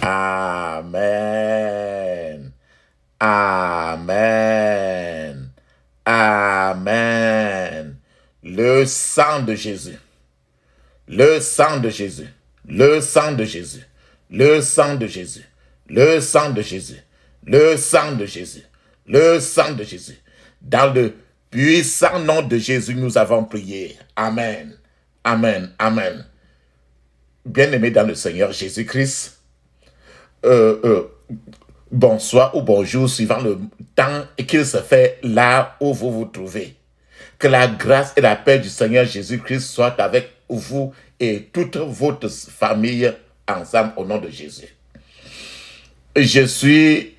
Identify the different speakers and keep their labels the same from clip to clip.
Speaker 1: Amen. Amen. Amen. Le sang de Jésus. Le sang de Jésus. Le sang de Jésus. Le sang de Jésus. Le sang de Jésus. Le sang de Jésus. Le sang de Jésus. Dans le puissant nom de Jésus, nous avons prié. Amen. Amen. Amen. Bien-aimés dans le Seigneur Jésus-Christ, bonsoir ou bonjour, suivant le temps qu'il se fait là où vous vous trouvez. Que la grâce et la paix du Seigneur Jésus-Christ soient avec vous et toute votre famille ensemble au nom de Jésus. Je suis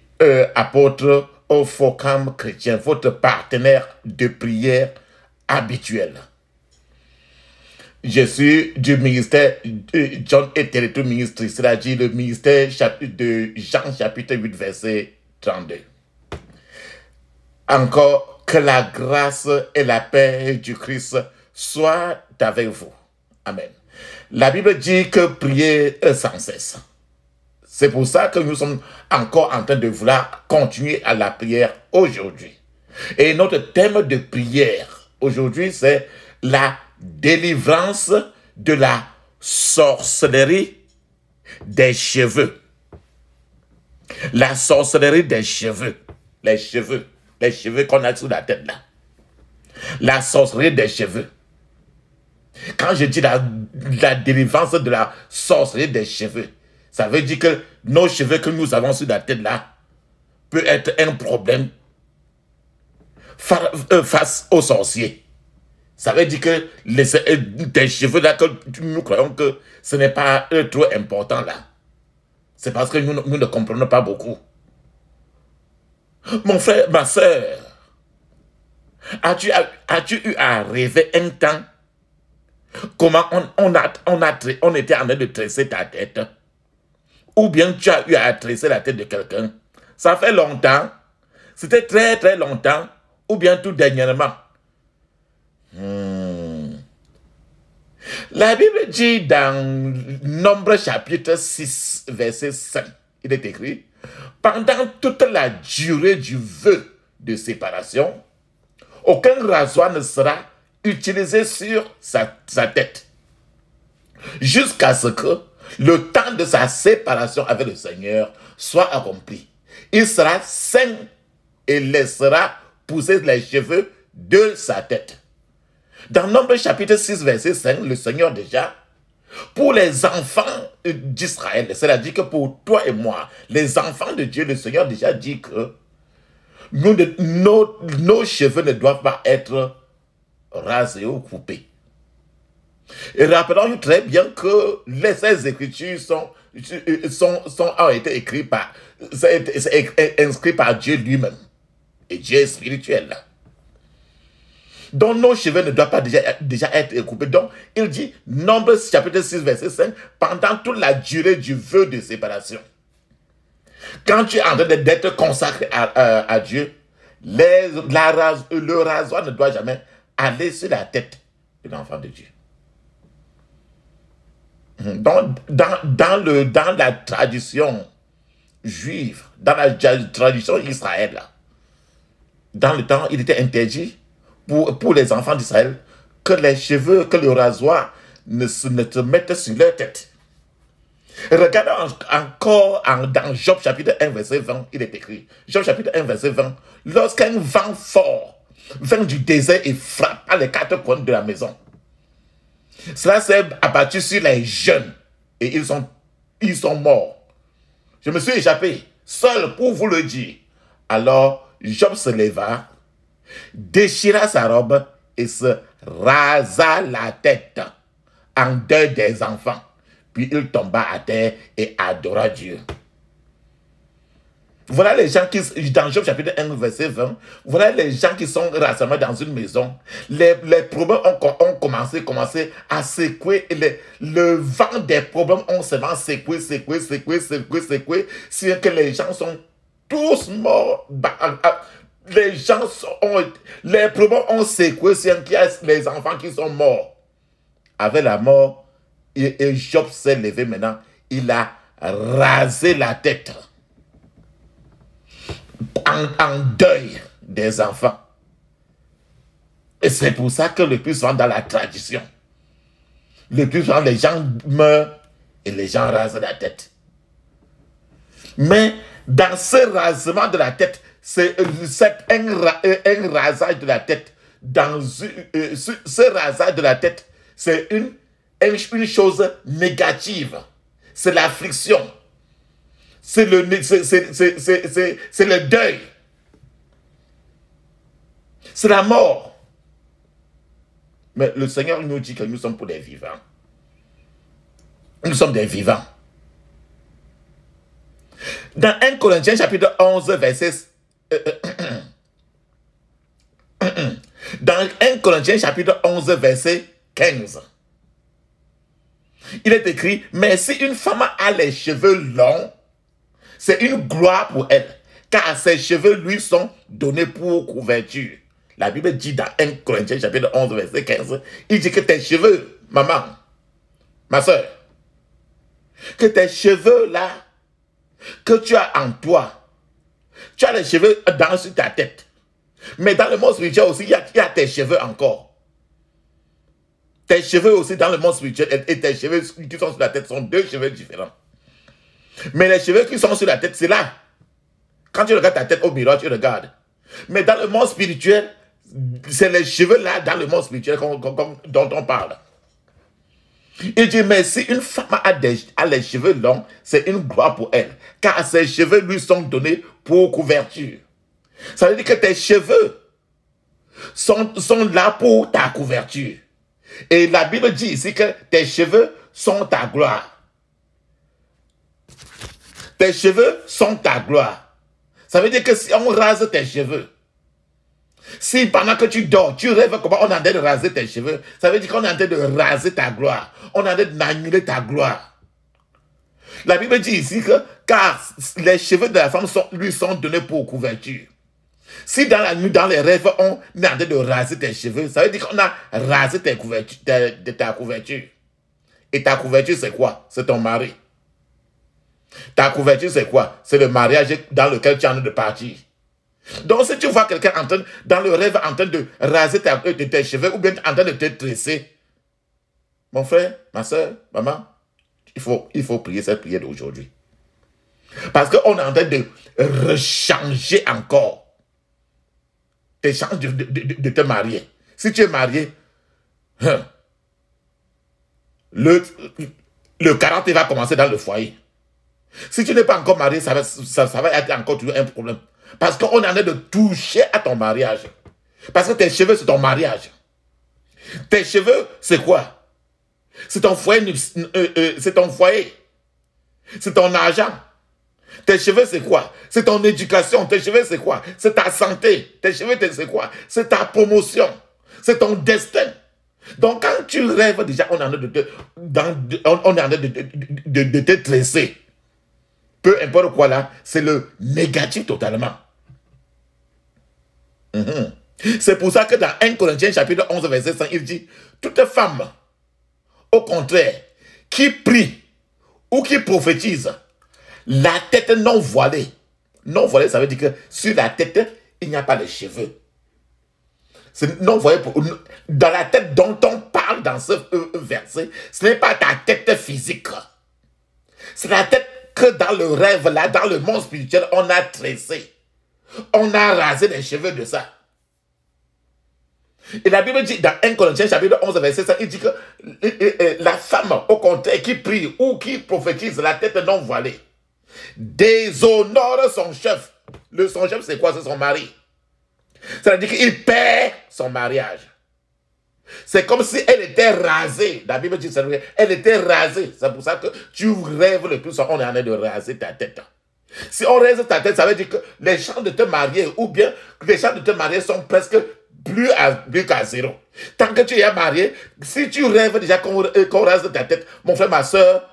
Speaker 1: apôtre au Focam chrétien, votre partenaire de prière habituel. Je suis du ministère John et Territoire Ministry, c'est-à-dire le ministère de Jean chapitre 8 verset 32. Encore que la grâce et la paix du Christ soient avec vous. Amen. La Bible dit que prier sans cesse. C'est pour ça que nous sommes encore en train de vouloir continuer à la prière aujourd'hui. Et notre thème de prière aujourd'hui, c'est la délivrance de la sorcellerie des cheveux. La sorcellerie des cheveux. Les cheveux qu'on a sous la tête là. La sorcellerie des cheveux. Quand je dis la délivrance de la sorcellerie des cheveux, ça veut dire que nos cheveux que nous avons sur la tête là peut être un problème face aux sorciers. Ça veut dire que tes cheveux là, que nous croyons que ce n'est pas trop important là. C'est parce que nous ne comprenons pas beaucoup. Mon frère, ma soeur, as-tu eu à rêver un temps comment on était en train de tresser ta tête? Ou bien tu as eu à tresser la tête de quelqu'un? Ça fait longtemps. C'était très très longtemps. Ou bien tout dernièrement. La Bible dit dans Nombre chapitre 6, verset 5, il est écrit: pendant toute la durée du vœu de séparation, aucun rasoir ne sera utilisé sur sa tête, jusqu'à ce que le temps de sa séparation avec le Seigneur soit accompli. Il sera saint et laissera pousser les cheveux de sa tête. Dans Nombre chapitre 6, verset 5, le Seigneur déjà, pour les enfants d'Israël, c'est-à-dire que pour toi et moi, les enfants de Dieu, le Seigneur déjà dit que nos cheveux ne doivent pas être rasés ou coupés. Et rappelons-nous très bien que ces écritures ont été écrites inscrites par Dieu lui-même. Et Dieu est spirituel. Donc nos cheveux ne doivent pas déjà être coupés. Donc il dit, Nombre chapitre 6, verset 5, pendant toute la durée du vœu de séparation. Quand tu es en train d'être consacré à Dieu, le rasoir ne doit jamais aller sur la tête de l'enfant de Dieu. Donc, dans la tradition juive, dans la tradition israélienne, dans le temps, il était interdit pour les enfants d'Israël que les cheveux, que le rasoir ne te mette sur leur tête. Regardons encore dans Job chapitre 1, verset 20, il est écrit. Job chapitre 1, verset 20. Lorsqu'un vent fort vient du désert et frappe à les quatre coins de la maison, cela s'est abattu sur les jeunes et ils sont morts. Je me suis échappé seul pour vous le dire. Alors Job se leva, déchira sa robe et se rasa la tête en deuil des enfants. Puis il tomba à terre et adora Dieu. Voilà les gens qui, dans Job chapitre 1, verset 20, voilà les gens qui sont rassemblés dans une maison. Les problèmes ont commencé à secouer. Le vent des problèmes ont seulement secoué. Si que les gens sont tous morts les gens les problèmes ont secoué, c'est qu'il y a les enfants qui sont morts. Avec la mort, et Job s'est levé maintenant, il a rasé la tête en deuil des enfants. Et c'est pour ça que le plus souvent dans la tradition, le plus souvent les gens meurent et les gens rasent la tête. Mais dans ce rasement de la tête, c'est un rasage de la tête. Dans ce rasage de la tête, c'est une chose négative. C'est l'affliction. C'est le deuil. C'est la mort. Mais le Seigneur nous dit que nous sommes pour des vivants. Nous sommes des vivants. Dans 1 Corinthiens chapitre 11, verset... dans 1 Corinthiens chapitre 11, verset 15, il est écrit, mais si une femme a les cheveux longs, c'est une gloire pour elle, car ses cheveux lui sont donnés pour couverture. La Bible dit dans 1 Corinthiens chapitre 11, verset 15, il dit que tes cheveux, maman, ma soeur, que tes cheveux là, que tu as en toi, tu as les cheveux sur ta tête. Mais dans le monde spirituel aussi, il y a tes cheveux encore. Tes cheveux aussi dans le monde spirituel et tes cheveux qui sont sur la tête sont deux cheveux différents. Mais les cheveux qui sont sur la tête, c'est là. Quand tu regardes ta tête au miroir, tu regardes. Mais dans le monde spirituel, c'est les cheveux là dans le monde spirituel dont on parle. Il dit, mais si une femme a les cheveux longs, c'est une gloire pour elle, car ses cheveux lui sont donnés pour couverture. Ça veut dire que tes cheveux sont là pour ta couverture. Et la Bible dit ici que tes cheveux sont ta gloire. Tes cheveux sont ta gloire. Ça veut dire que si on rase tes cheveux, si pendant que tu dors, tu rêves comment on est en train de raser tes cheveux, ça veut dire qu'on est en train de raser ta gloire. On est en train d'annuler ta gloire. La Bible dit ici que, car les cheveux de la femme lui sont donnés pour couverture. Si dans la nuit, dans les rêves, on est en train de raser tes cheveux, ça veut dire qu'on a rasé ta couverture. Et ta couverture, c'est quoi? C'est ton mari. Ta couverture, c'est quoi? C'est le mariage dans lequel tu es en train de partir. Donc, si tu vois quelqu'un dans le rêve en train de raser tes cheveux ou bien en train de te tresser, mon frère, ma soeur, maman, il faut prier cette prière d'aujourd'hui. Parce qu'on est en train de rechanger encore. Tes chances de te marier. Si tu es marié, le caractère va commencer dans le foyer. Si tu n'es pas encore marié, ça va être encore toujours un problème. Parce qu'on est en train de toucher à ton mariage. Parce que tes cheveux, c'est ton mariage. Tes cheveux, c'est quoi? C'est ton foyer. C'est ton foyer. C'est ton argent. Tes cheveux, c'est quoi? C'est ton éducation. Tes cheveux, c'est quoi? C'est ta santé. Tes cheveux, c'est quoi? C'est ta promotion. C'est ton destin. Donc, quand tu rêves, déjà, on est en train de te tresser. Peu importe quoi là, c'est le négatif totalement. C'est pour ça que dans 1 Corinthiens chapitre 11 verset 5, il dit, toute femme, au contraire, qui prie ou qui prophétise, la tête non voilée. Non voilée, ça veut dire que sur la tête, il n'y a pas de cheveux. C'est non voilé. Dans la tête dont on parle dans ce verset, ce n'est pas ta tête physique. C'est la tête que dans le rêve, là, dans le monde spirituel, on a tressé. On a rasé les cheveux de ça. Et la Bible dit, dans 1 Corinthiens chapitre 11, verset 5, il dit que la femme, au contraire, qui prie ou qui prophétise, la tête non voilée, déshonore son chef. Son chef, c'est quoi? C'est son mari. Ça veut dire qu'il perd son mariage. C'est comme si elle était rasée. La Bible dit, elle était rasée. C'est pour ça que tu rêves le plus, on est en train de raser ta tête. Si on rase ta tête, ça veut dire que les chances de te marier, ou bien les chances de te marier sont presque plus qu'à zéro. Tant que tu es marié, si tu rêves déjà qu'on rase ta tête, mon frère, ma soeur,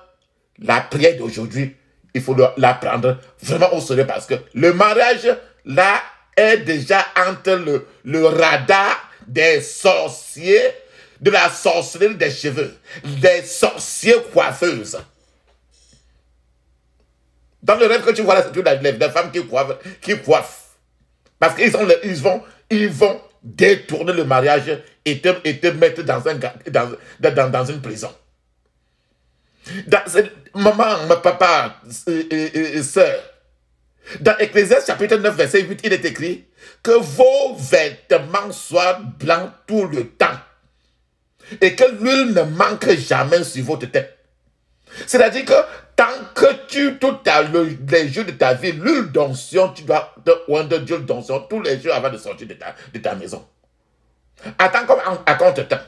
Speaker 1: la prière d'aujourd'hui, il faut la prendre vraiment au sérieux parce que le mariage, là, est déjà entre le radar des sorciers, de la sorcellerie des cheveux, des sorciers coiffeuses. Dans le rêve que tu vois là, c'est toutes les femmes qui coiffent. Parce qu'ils vont détourner le mariage et te mettre dans une prison. Maman, papa, sœur, dans Ecclésiaste chapitre 9, verset 8, il est écrit que vos vêtements soient blancs tout le temps et que l'huile ne manque jamais sur votre tête. C'est-à-dire que tant que les jours de ta vie, l'huile d'onction, tu dois te oindre d'huile d'onction tous les jours avant de sortir de ta maison. Attends comme à contre-temps.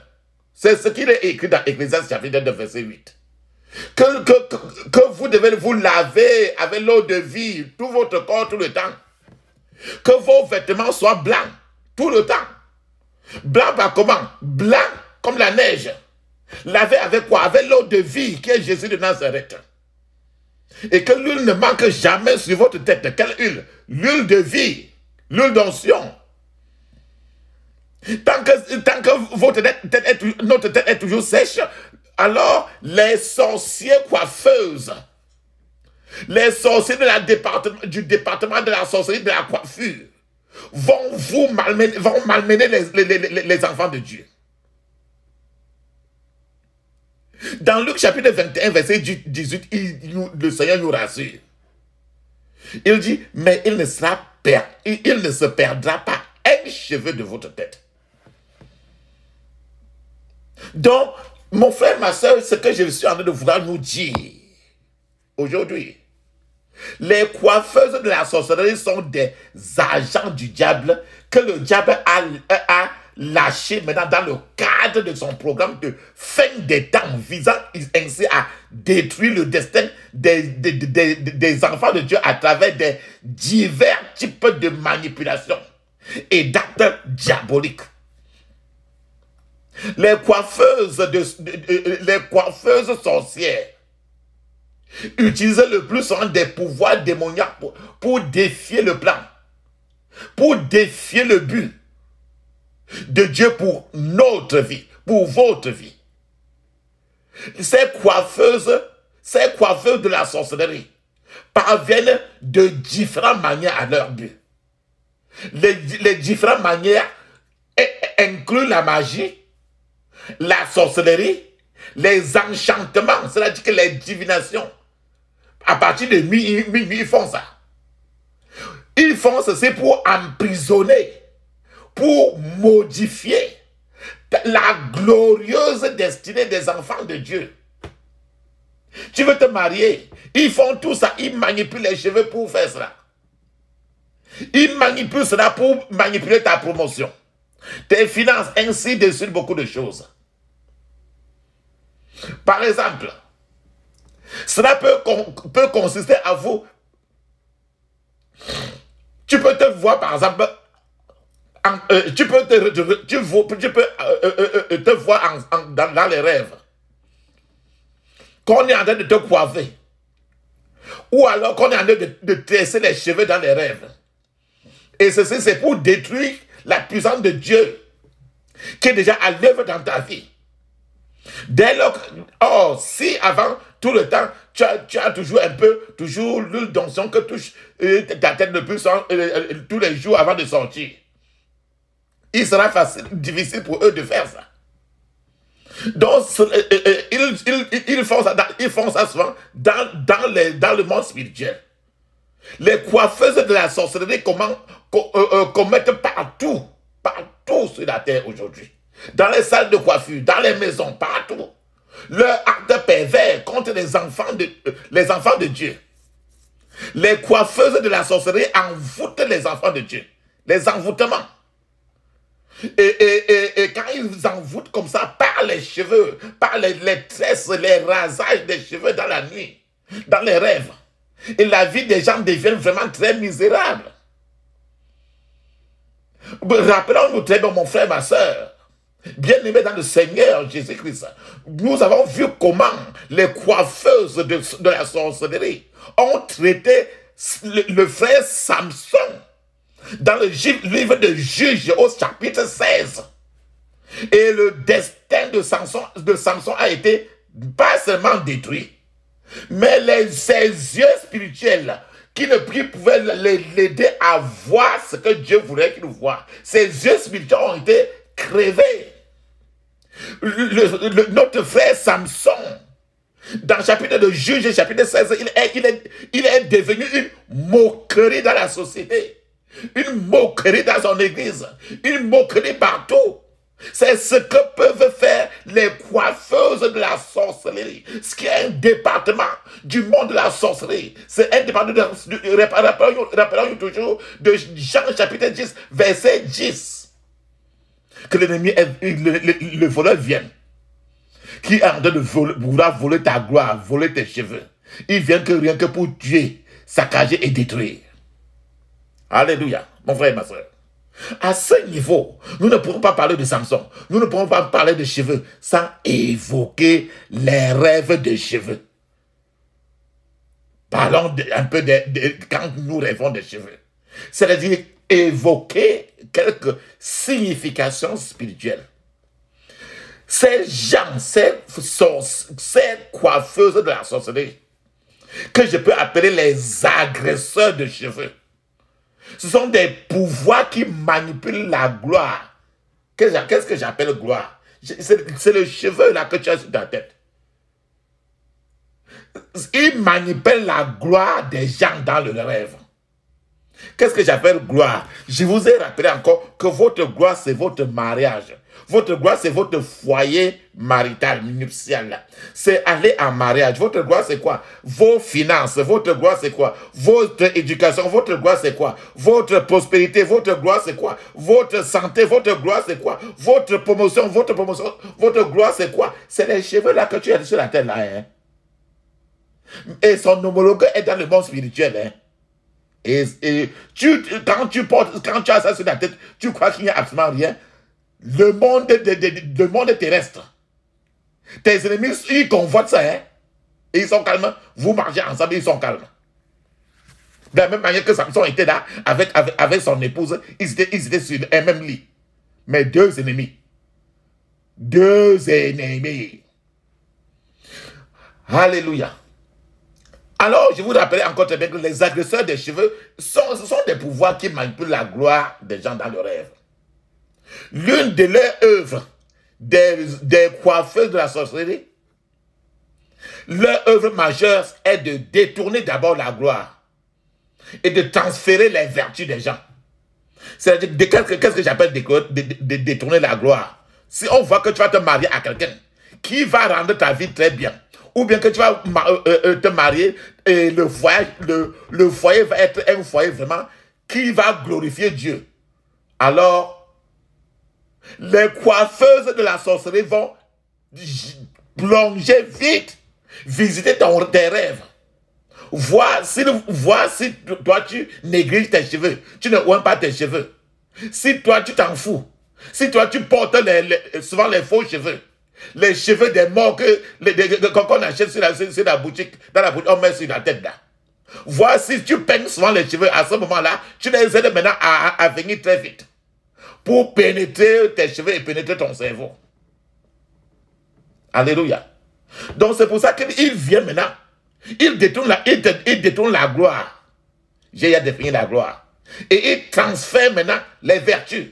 Speaker 1: C'est ce qu'il est écrit dans Ecclésiaste chapitre 9, verset 8. Que vous devez vous laver avec l'eau de vie, tout votre corps, tout le temps. Que vos vêtements soient blancs, tout le temps. Blanc par comment? Blanc comme la neige. Lavé avec quoi? Avec l'eau de vie qui est Jésus de Nazareth. Et que l'huile ne manque jamais sur votre tête. Quelle huile? L'huile de vie, l'huile d'onction. Tant que notre tête est toujours sèche, alors les sorciers coiffeuses, les sorciers du département de la sorcellerie de la coiffure vont malmener les enfants de Dieu. Dans Luc chapitre 21, verset 18, le Seigneur nous rassure. Il dit, mais il ne se perdra pas un cheveu de votre tête. Donc, mon frère, ma soeur, ce que je suis en train de vouloir nous dire aujourd'hui, les coiffeuses de la sorcellerie sont des agents du diable que le diable a lâché maintenant dans le cadre de son programme de fin des temps, visant ainsi à détruire le destin des enfants de Dieu à travers des divers types de manipulations et d'actes diaboliques. Les coiffeuses sorcières utilisent le plus souvent des pouvoirs démoniaques pour défier le plan, pour défier le but de Dieu pour notre vie, pour votre vie. Ces coiffeuses de la sorcellerie parviennent de différentes manières à leur but. Les différentes manières incluent la magie, la sorcellerie, les enchantements, c'est-à-dire que les divinations. À partir de minuit, ils font ça. Ils font ceci pour emprisonner, pour modifier la glorieuse destinée des enfants de Dieu. Tu veux te marier, ils font tout ça, ils manipulent les cheveux pour faire cela. Ils manipulent cela pour manipuler ta promotion, tes finances, ainsi de suite, beaucoup de choses. Par exemple, cela peut consister à vous. Tu peux te voir, par exemple, tu peux te voir dans les rêves. Qu'on est en train de te coiffer. Ou alors qu'on est en train de tresser les cheveux dans les rêves. Et ceci, c'est pour détruire la puissance de Dieu qui est déjà à l'œuvre dans ta vie. Dès lors, si avant, tout le temps, tu as toujours l'huile d'onction que touche ta tête le plus tous les jours avant de sortir, il sera difficile pour eux de faire ça. Donc, ils font ça souvent dans le monde spirituel. Les coiffeuses de la sorcellerie commettent partout sur la terre aujourd'hui. Dans les salles de coiffure, dans les maisons, partout. Leur acte pervers contre les enfants de Dieu. Les coiffeuses de la sorcellerie envoûtent les enfants de Dieu. Les envoûtements. Et quand ils envoûtent comme ça par les cheveux, par les tresses, les rasages des cheveux dans la nuit, dans les rêves, et la vie des gens devient vraiment très misérable. Rappelons-nous très bien, mon frère, ma soeur, bien-aimés dans le Seigneur Jésus-Christ, nous avons vu comment les coiffeuses de la sorcellerie ont traité le frère Samson dans le livre de Juges au chapitre 16. Et le destin de Samson a été pas seulement détruit, mais ses yeux spirituels qui ne pouvaient l'aider à voir ce que Dieu voulait qu'il voie. Ses yeux spirituels ont été crevés. Notre frère Samson, dans le chapitre de Juges, chapitre 16, il est devenu une moquerie dans la société, une moquerie dans son église, une moquerie partout. C'est ce que peuvent faire les coiffeuses de la sorcellerie. Ce qui est un département du monde de la sorcellerie. C'est un département rappelons-nous toujours de Jean chapitre 10, verset 10. Que l'ennemi, le voleur vienne. Qui est en train de vouloir voler ta gloire, voler tes cheveux. Il vient que rien que pour tuer, saccager et détruire. Alléluia, mon frère et ma soeur. À ce niveau, nous ne pourrons pas parler de Samson. Nous ne pourrons pas parler de cheveux sans évoquer les rêves de cheveux. Parlons un peu quand nous rêvons de cheveux. C'est-à-dire évoquer quelques significations spirituelles. Ces gens, ces coiffeuses de la sorcellerie, que je peux appeler les agresseurs de cheveux. Ce sont des pouvoirs qui manipulent la gloire. Qu'est-ce que j'appelle gloire? C'est le cheveu là que tu as sur ta tête. Ils manipulent la gloire des gens dans le rêve. Qu'est-ce que j'appelle gloire? Je vous ai rappelé encore que votre gloire, c'est votre mariage. Votre gloire, c'est votre foyer marital, nuptial. C'est aller en mariage. Votre gloire, c'est quoi? Vos finances. Votre gloire, c'est quoi? Votre éducation. Votre gloire, c'est quoi? Votre prospérité. Votre gloire, c'est quoi? Votre santé. Votre gloire, c'est quoi? Votre promotion. Votre gloire, c'est quoi? C'est les cheveux là que tu as sur la tête là. Hein? Et son homologue est dans le monde spirituel. Hein? Et quand tu as ça sur la tête, tu crois qu'il n'y a absolument rien. Le monde terrestre. Tes ennemis, ils convoitent ça, hein? Et ils sont calmes. Vous marchez ensemble, ils sont calmes. De la même manière que Samson était là avec son épouse, ils étaient sur un même lit. Mais deux ennemis. Deux ennemis. Alléluia. Alors, je vous rappelle encore très bien que les agresseurs des cheveux, ce sont des pouvoirs qui manipulent la gloire des gens dans le rêve. L'une de leurs œuvres, des coiffeuses de la sorcellerie, leur œuvre majeure est de détourner d'abord la gloire et de transférer les vertus des gens. C'est-à-dire, qu'est-ce que j'appelle détourner la gloire? Si on voit que tu vas te marier à quelqu'un qui va rendre ta vie très bien, ou bien que tu vas te marier et le foyer va être un foyer vraiment qui va glorifier Dieu. Alors, les coiffeuses de la sorcellerie vont plonger vite, visiter tes rêves. Voir si toi tu négliges tes cheveux, tu ne oins pas tes cheveux. Si toi tu t'en fous, si toi tu portes souvent les faux cheveux, les cheveux des morts qu'on achète sur la boutique, dans la boutique, on met sur la tête là. Voir si tu peignes souvent les cheveux, à ce moment-là, tu les aides maintenant à venir très vite pour pénétrer tes cheveux et pénétrer ton cerveau. Alléluia. Donc c'est pour ça qu'il vient maintenant. Il détourne la gloire. J'ai à définir la gloire. Et il transfère maintenant les vertus,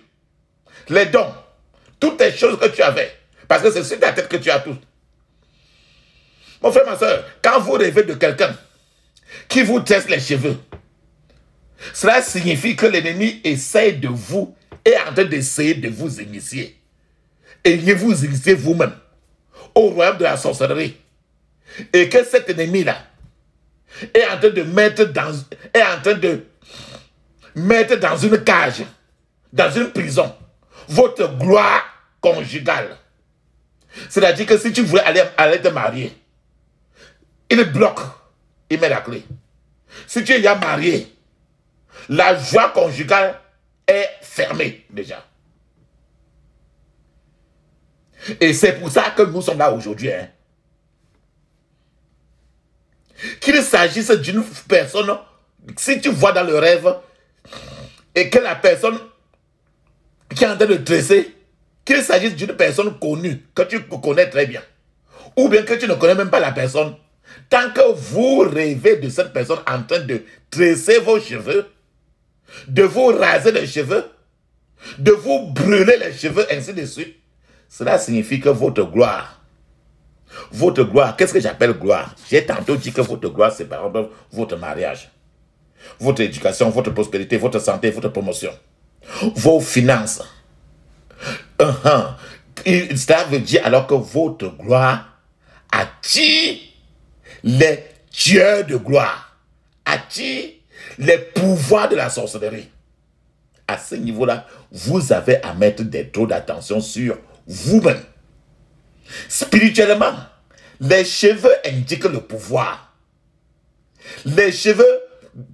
Speaker 1: les dons, toutes les choses que tu avais. Parce que c'est sur ta tête que tu as tout. Mon frère, ma soeur, quand vous rêvez de quelqu'un qui vous tresse les cheveux, cela signifie que l'ennemi essaie de vous, est en train d'essayer de vous initier. Et vous initier vous-même au royaume de la sorcellerie. Et que cet ennemi-là est en train de mettre dans une cage, dans une prison, votre gloire conjugale. C'est-à-dire que si tu voulais aller te marier, il bloque, il met la clé. Si tu es déjà marié, la joie conjugale est fermée déjà. Et c'est pour ça que nous sommes là aujourd'hui. Hein. Qu'il s'agisse d'une personne, si tu vois dans le rêve, et que la personne qui est en train de tresser, qu'il s'agisse d'une personne connue, que tu connais très bien, ou bien que tu ne connais même pas la personne, tant que vous rêvez de cette personne en train de tresser vos cheveux, de vous raser les cheveux, de vous brûler les cheveux, ainsi de suite, cela signifie que votre gloire, qu'est-ce que j'appelle gloire? J'ai tantôt dit que votre gloire, c'est par exemple votre mariage, votre éducation, votre prospérité, votre santé, votre promotion, vos finances. Cela veut dire alors que votre gloire attire les dieux de gloire, attire les pouvoirs de la sorcellerie. À ce niveau-là, vous avez à mettre des taux d'attention sur vous-même. Spirituellement, les cheveux indiquent le pouvoir. Les cheveux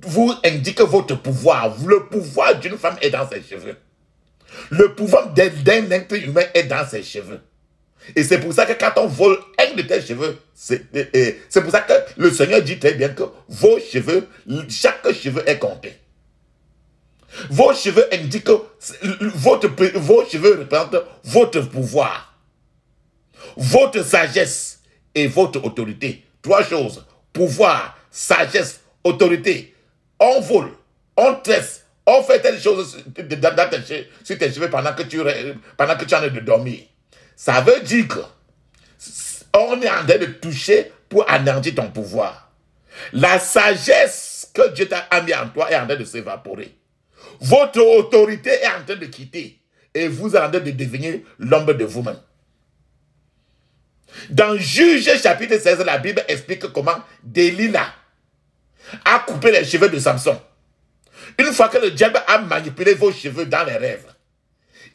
Speaker 1: vous indiquent votre pouvoir. Le pouvoir d'une femme est dans ses cheveux. Le pouvoir d'un être humain est dans ses cheveux. Et c'est pour ça que quand on vole un de tes cheveux, c'est pour ça que le Seigneur dit très bien que vos cheveux, chaque cheveu est compté. Vos cheveux indiquent, vos cheveux représentent votre pouvoir, votre sagesse et votre autorité. Trois choses: pouvoir, sagesse, autorité. On vole, on tresse, on fait telle chose sur tes cheveux pendant que tu es en train de dormir. Ça veut dire que on est en train de toucher pour anéantir ton pouvoir. La sagesse que Dieu t'a mis en toi est en train de s'évaporer. Votre autorité est en train de quitter et vous êtes en train de devenir l'ombre de vous-même. Dans Juge chapitre 16, la Bible explique comment Delilah a coupé les cheveux de Samson. Une fois que le diable a manipulé vos cheveux dans les rêves,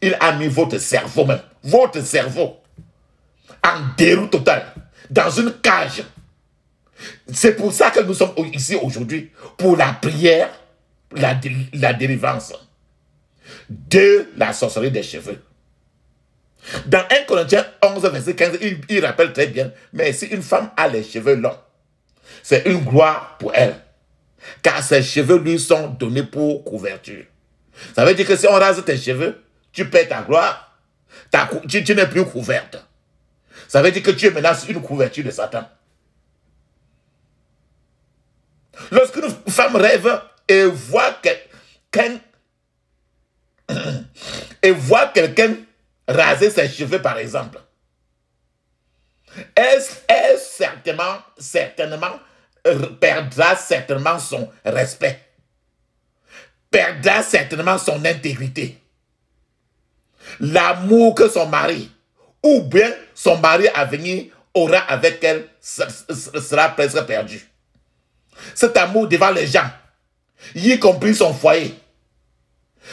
Speaker 1: il a mis votre cerveau, en déroute totale, dans une cage. C'est pour ça que nous sommes ici aujourd'hui, pour la prière, la délivrance de la sorcellerie des cheveux. Dans 1 Corinthiens 11, verset 15, il rappelle très bien, mais si une femme a les cheveux longs, c'est une gloire pour elle, car ses cheveux lui sont donnés pour couverture. Ça veut dire que si on rase tes cheveux, tu perds ta gloire, tu n'es plus couverte. Ça veut dire que tu es maintenant sur une couverture de Satan. Lorsqu'une femme rêve et voit quelqu'un raser ses cheveux, par exemple, elle certainement perdra certainement son respect, perdra certainement son intégrité, l'amour que son mari ou bien son mari à venir aura avec elle sera presque perdu. Cet amour devant les gens, y compris son foyer,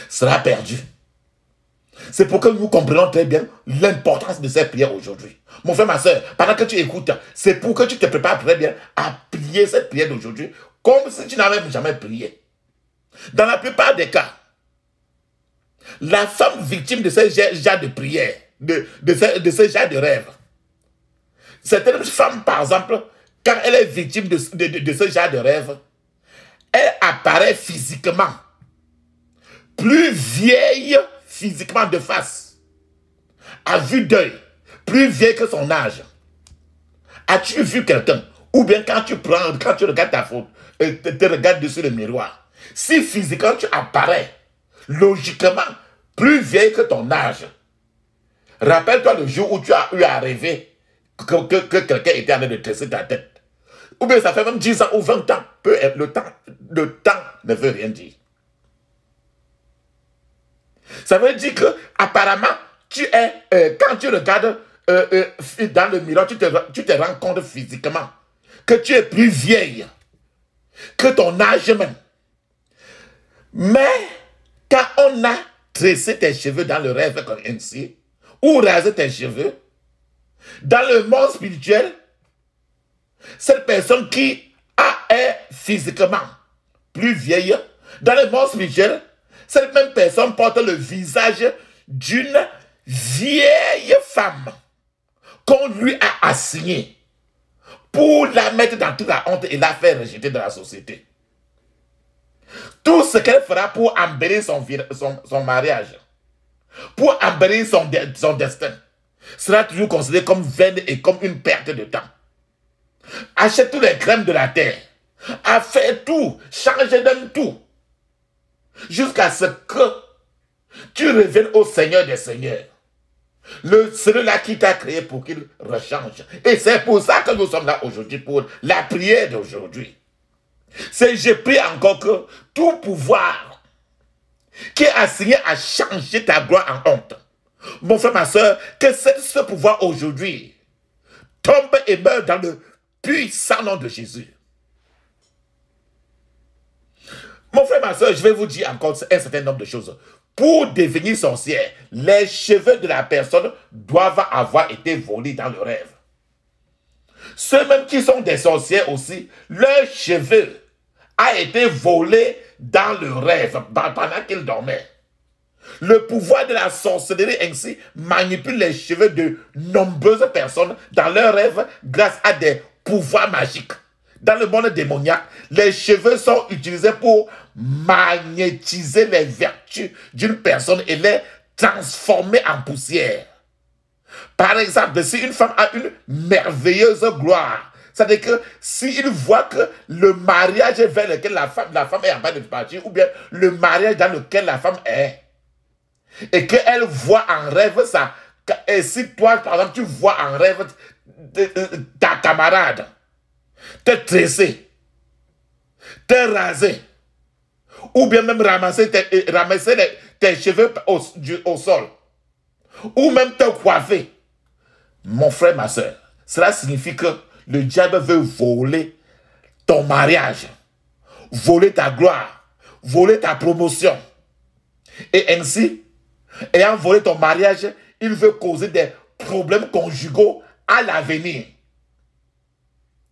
Speaker 1: sera perdu. C'est pour que nous comprenons très bien l'importance de cette prière aujourd'hui. Mon frère, ma soeur, pendant que tu écoutes, c'est pour que tu te prépares très bien à prier cette prière d'aujourd'hui comme si tu n'avais jamais prié. Dans la plupart des cas, la femme victime de ce genre de prière, de ce genre de rêve, certaines femmes, par exemple, quand elle est victime de ce genre de rêve, elle apparaît physiquement plus vieille physiquement de face, à vue d'œil, plus vieille que son âge. As-tu vu quelqu'un? Ou bien quand tu regardes ta photo, te regardes dessus le miroir, si physiquement tu apparais logiquement plus vieille que ton âge, rappelle-toi le jour où tu as eu à rêver que quelqu'un était en train de tresser ta tête. Ou bien ça fait même 10 ans ou 20 ans. Le temps ne veut rien dire. Ça veut dire que apparemment, quand tu regardes dans le miroir, tu te rends compte physiquement que tu es plus vieille que ton âge même. Mais quand on a tressé tes cheveux dans le rêve comme ainsi, ou rasé tes cheveux, dans le monde spirituel, cette personne qui est physiquement plus vieille, dans le monde spirituel, cette même personne porte le visage d'une vieille femme qu'on lui a assignée pour la mettre dans toute la honte et la faire rejeter de la société. Tout ce qu'elle fera pour embellir son mariage, pour embellir son destin, sera toujours considéré comme vaine et comme une perte de temps. Achète tous les crèmes de la terre, a fait tout, changer d'un tout, jusqu'à ce que tu reviennes au Seigneur des Seigneurs. Celui-là qui t'a créé pour qu'il rechange. Et c'est pour ça que nous sommes là aujourd'hui, pour la prière d'aujourd'hui. C'est je prie encore que tout pouvoir qui est assigné à changer ta gloire en honte, mon frère, ma soeur, que ce pouvoir aujourd'hui tombe et meurt dans le puissant nom de Jésus. Mon frère, ma soeur, je vais vous dire encore un certain nombre de choses. Pour devenir sorcière, les cheveux de la personne doivent avoir été volés dans le rêve. Ceux-mêmes qui sont des sorcières aussi, leurs cheveux a été volé dans le rêve pendant qu'ils dormaient. Le pouvoir de la sorcellerie ainsi manipule les cheveux de nombreuses personnes dans leurs rêves grâce à des pouvoirs magiques. Dans le monde démoniaque, les cheveux sont utilisés pour magnétiser les vertus d'une personne et les transformer en poussière. Par exemple, si une femme a une merveilleuse gloire, c'est-à-dire que s'il voit que le mariage vers lequel la femme est en train de partir, ou bien le mariage dans lequel la femme est, et qu'elle voit en rêve ça, et si toi, par exemple, tu vois en rêve ta camarade te tresser, te raser, ou bien même ramasser tes cheveux au sol, ou même te coiffer, mon frère, ma soeur, cela signifie que le diable veut voler ton mariage, voler ta gloire, voler ta promotion. Et ainsi, ayant volé ton mariage, il veut causer des problèmes conjugaux à l'avenir.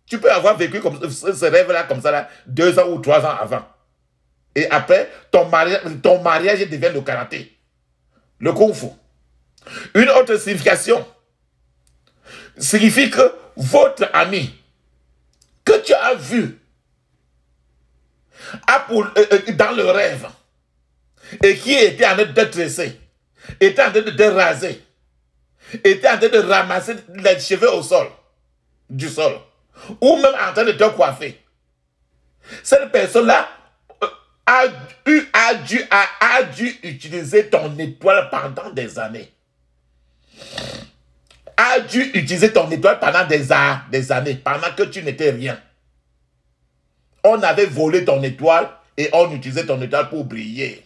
Speaker 1: Tu peux avoir vécu comme ce rêve-là, comme ça, là, 2 ans ou 3 ans avant. Et après, ton mariage devient le karaté, le kung-fu. Une autre signification signifie que votre ami que tu as vu dans le rêve et qui était en train de te tresser, était en train de te raser, était en train de ramasser les cheveux au sol, du sol, ou même en train de te coiffer. Cette personne-là a dû utiliser ton étoile pendant des années. A dû utiliser ton étoile pendant des années, pendant que tu n'étais rien. On avait volé ton étoile et on utilisait ton étoile pour briller.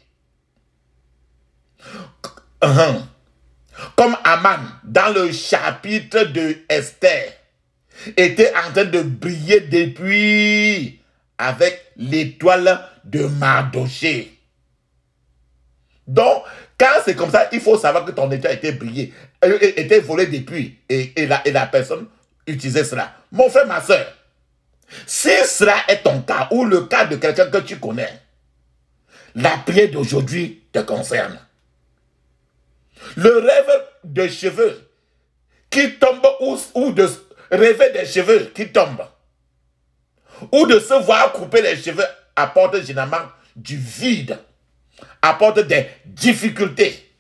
Speaker 1: Comme Aman, dans le chapitre de Esther, était en train de briller depuis avec l'étoile de Mardoché. Donc, quand c'est comme ça, il faut savoir que ton étoile était volé depuis et la personne utilisait cela. Mon frère, ma soeur, si cela est ton cas ou le cas de quelqu'un que tu connais, la prière d'aujourd'hui te concerne. Le rêve de cheveux qui tombent ou de rêver des cheveux qui tombent ou de se voir couper les cheveux apporte généralement du vide, apporte des difficultés,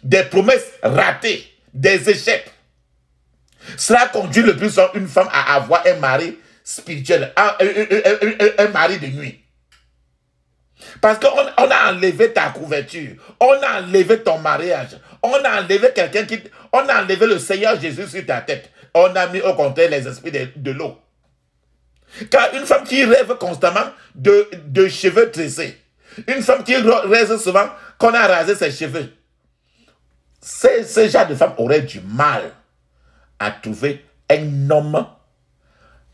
Speaker 1: des promesses ratées, des échecs. Cela conduit le plus souvent une femme à avoir un mari spirituel, un mari de nuit. Parce qu'on a enlevé ta couverture, on a enlevé ton mariage, on a enlevé on a enlevé le Seigneur Jésus sur ta tête. On a mis au contraire les esprits de l'eau. Car une femme qui rêve constamment de cheveux tressés, une femme qui rêve souvent qu'on a rasé ses cheveux, ce genre de femme aurait du mal à trouver un homme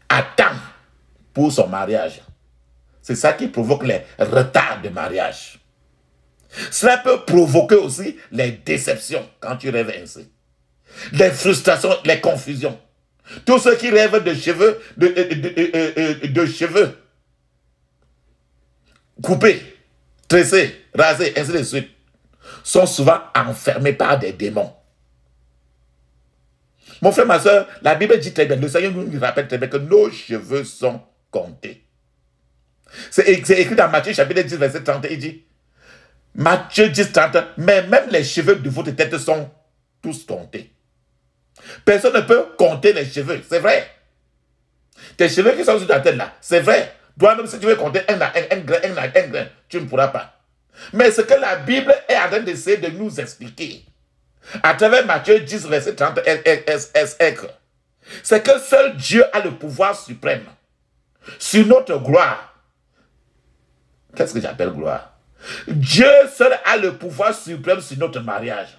Speaker 1: à temps pour son mariage. C'est ça qui provoque les retards de mariage. Cela peut provoquer aussi les déceptions quand tu rêves ainsi. Les frustrations, les confusions. Tous ceux qui rêvent de cheveux, de cheveux coupés, tressés, rasés, ainsi de suite, sont souvent enfermés par des démons. Mon frère, ma soeur, la Bible dit très bien, le Seigneur nous rappelle très bien que nos cheveux sont comptés. C'est écrit dans Matthieu chapitre 10, verset 30, il dit, Matthieu 10, 30, mais même les cheveux de votre tête sont tous comptés. Personne ne peut compter les cheveux, c'est vrai. Tes cheveux qui sont sur ta tête là, c'est vrai. Toi-même, si tu veux compter un grain, tu ne pourras pas. Mais ce que la Bible est en train d'essayer de nous expliquer, à travers Matthieu 10, verset 30, c'est que seul Dieu a le pouvoir suprême sur notre gloire. Qu'est-ce que j'appelle gloire? Dieu seul a le pouvoir suprême sur notre mariage.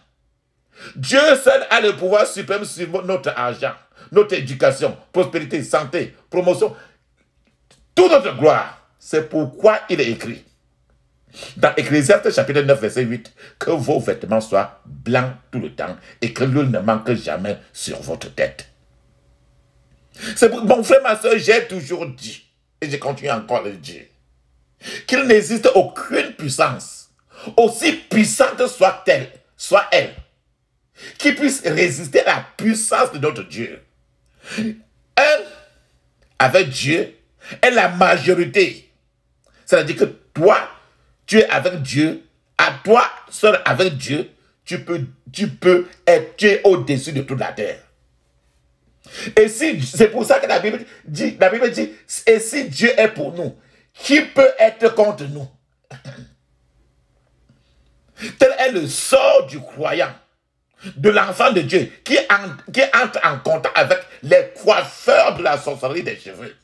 Speaker 1: Dieu seul a le pouvoir suprême sur notre argent, notre éducation, prospérité, santé, promotion. Toute notre gloire. C'est pourquoi il est écrit dans Ecclésiaste chapitre 9, verset 8, que vos vêtements soient blancs tout le temps et que l'huile ne manque jamais sur votre tête. C'est pour mon frère, ma soeur, j'ai toujours dit, et je continue encore à le dire, qu'il n'existe aucune puissance, aussi puissante soit-elle, soit elle, qui puisse résister à la puissance de notre Dieu. Un, avec Dieu, est la majorité. C'est-à-dire que toi, tu es avec Dieu, à toi, seul avec Dieu, tu peux être au-dessus de toute la terre. Et si, c'est pour ça que la Bible dit, et si Dieu est pour nous, qui peut être contre nous? Tel est le sort du croyant, de l'enfant de Dieu, qui entre en contact avec les coiffeurs de la sorcellerie des cheveux.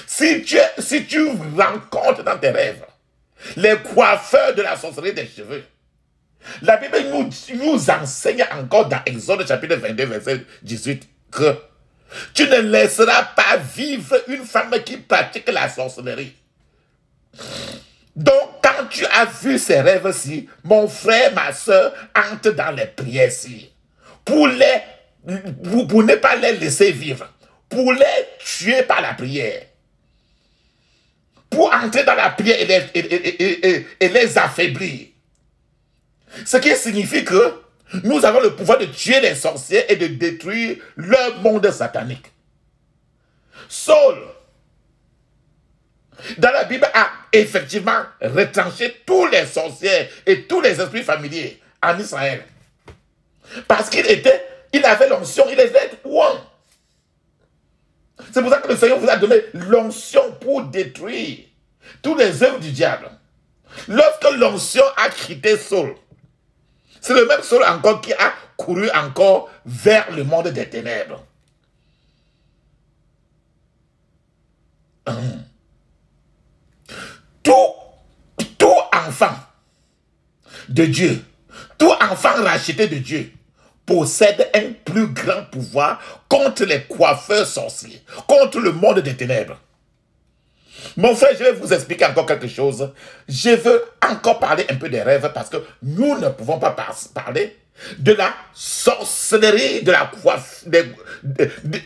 Speaker 1: Si tu rencontres dans tes rêves les coiffeurs de la sorcellerie des cheveux, la Bible nous enseigne encore dans Exode chapitre 22, verset 18, que tu ne laisseras pas vivre une femme qui pratique la sorcellerie. Donc, quand tu as vu ces rêves-ci, mon frère, ma soeur, entre dans les prières-ci, pour ne pas les laisser vivre, pour les tuer par la prière, pour entrer dans la prière et les affaiblir. Ce qui signifie que nous avons le pouvoir de tuer les sorciers et de détruire leur monde satanique. Saul, dans la Bible, a effectivement retranché tous les sorciers et tous les esprits familiers en Israël. Parce qu'il avait l'onction, il était ouan. C'est pour ça que le Seigneur vous a donné l'onction pour détruire tous les œuvres du diable. Lorsque l'onction a quitté Saul, c'est le même Saul encore qui a couru encore vers le monde des ténèbres. Tout enfant de Dieu, tout enfant racheté de Dieu, possède un plus grand pouvoir contre les coiffeurs sorciers, contre le monde des ténèbres. Mon frère, je vais vous expliquer encore quelque chose. Je veux encore parler un peu des rêves parce que nous ne pouvons pas parler de la sorcellerie, de la coiffure.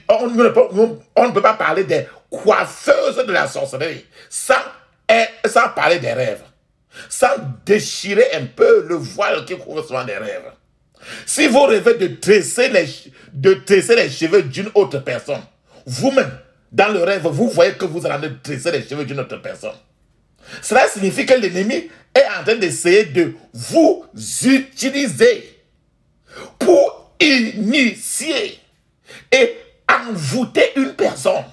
Speaker 1: On ne peut pas parler des coiffeuses de la sorcellerie sans parler des rêves, sans déchirer un peu le voile qui couvre souvent des rêves. Si vous rêvez de tresser les cheveux d'une autre personne, vous-même, dans le rêve, vous voyez que vous allez tresser les cheveux d'une autre personne. Cela signifie que l'ennemi est en train d'essayer de vous utiliser pour initier et envoûter une personne.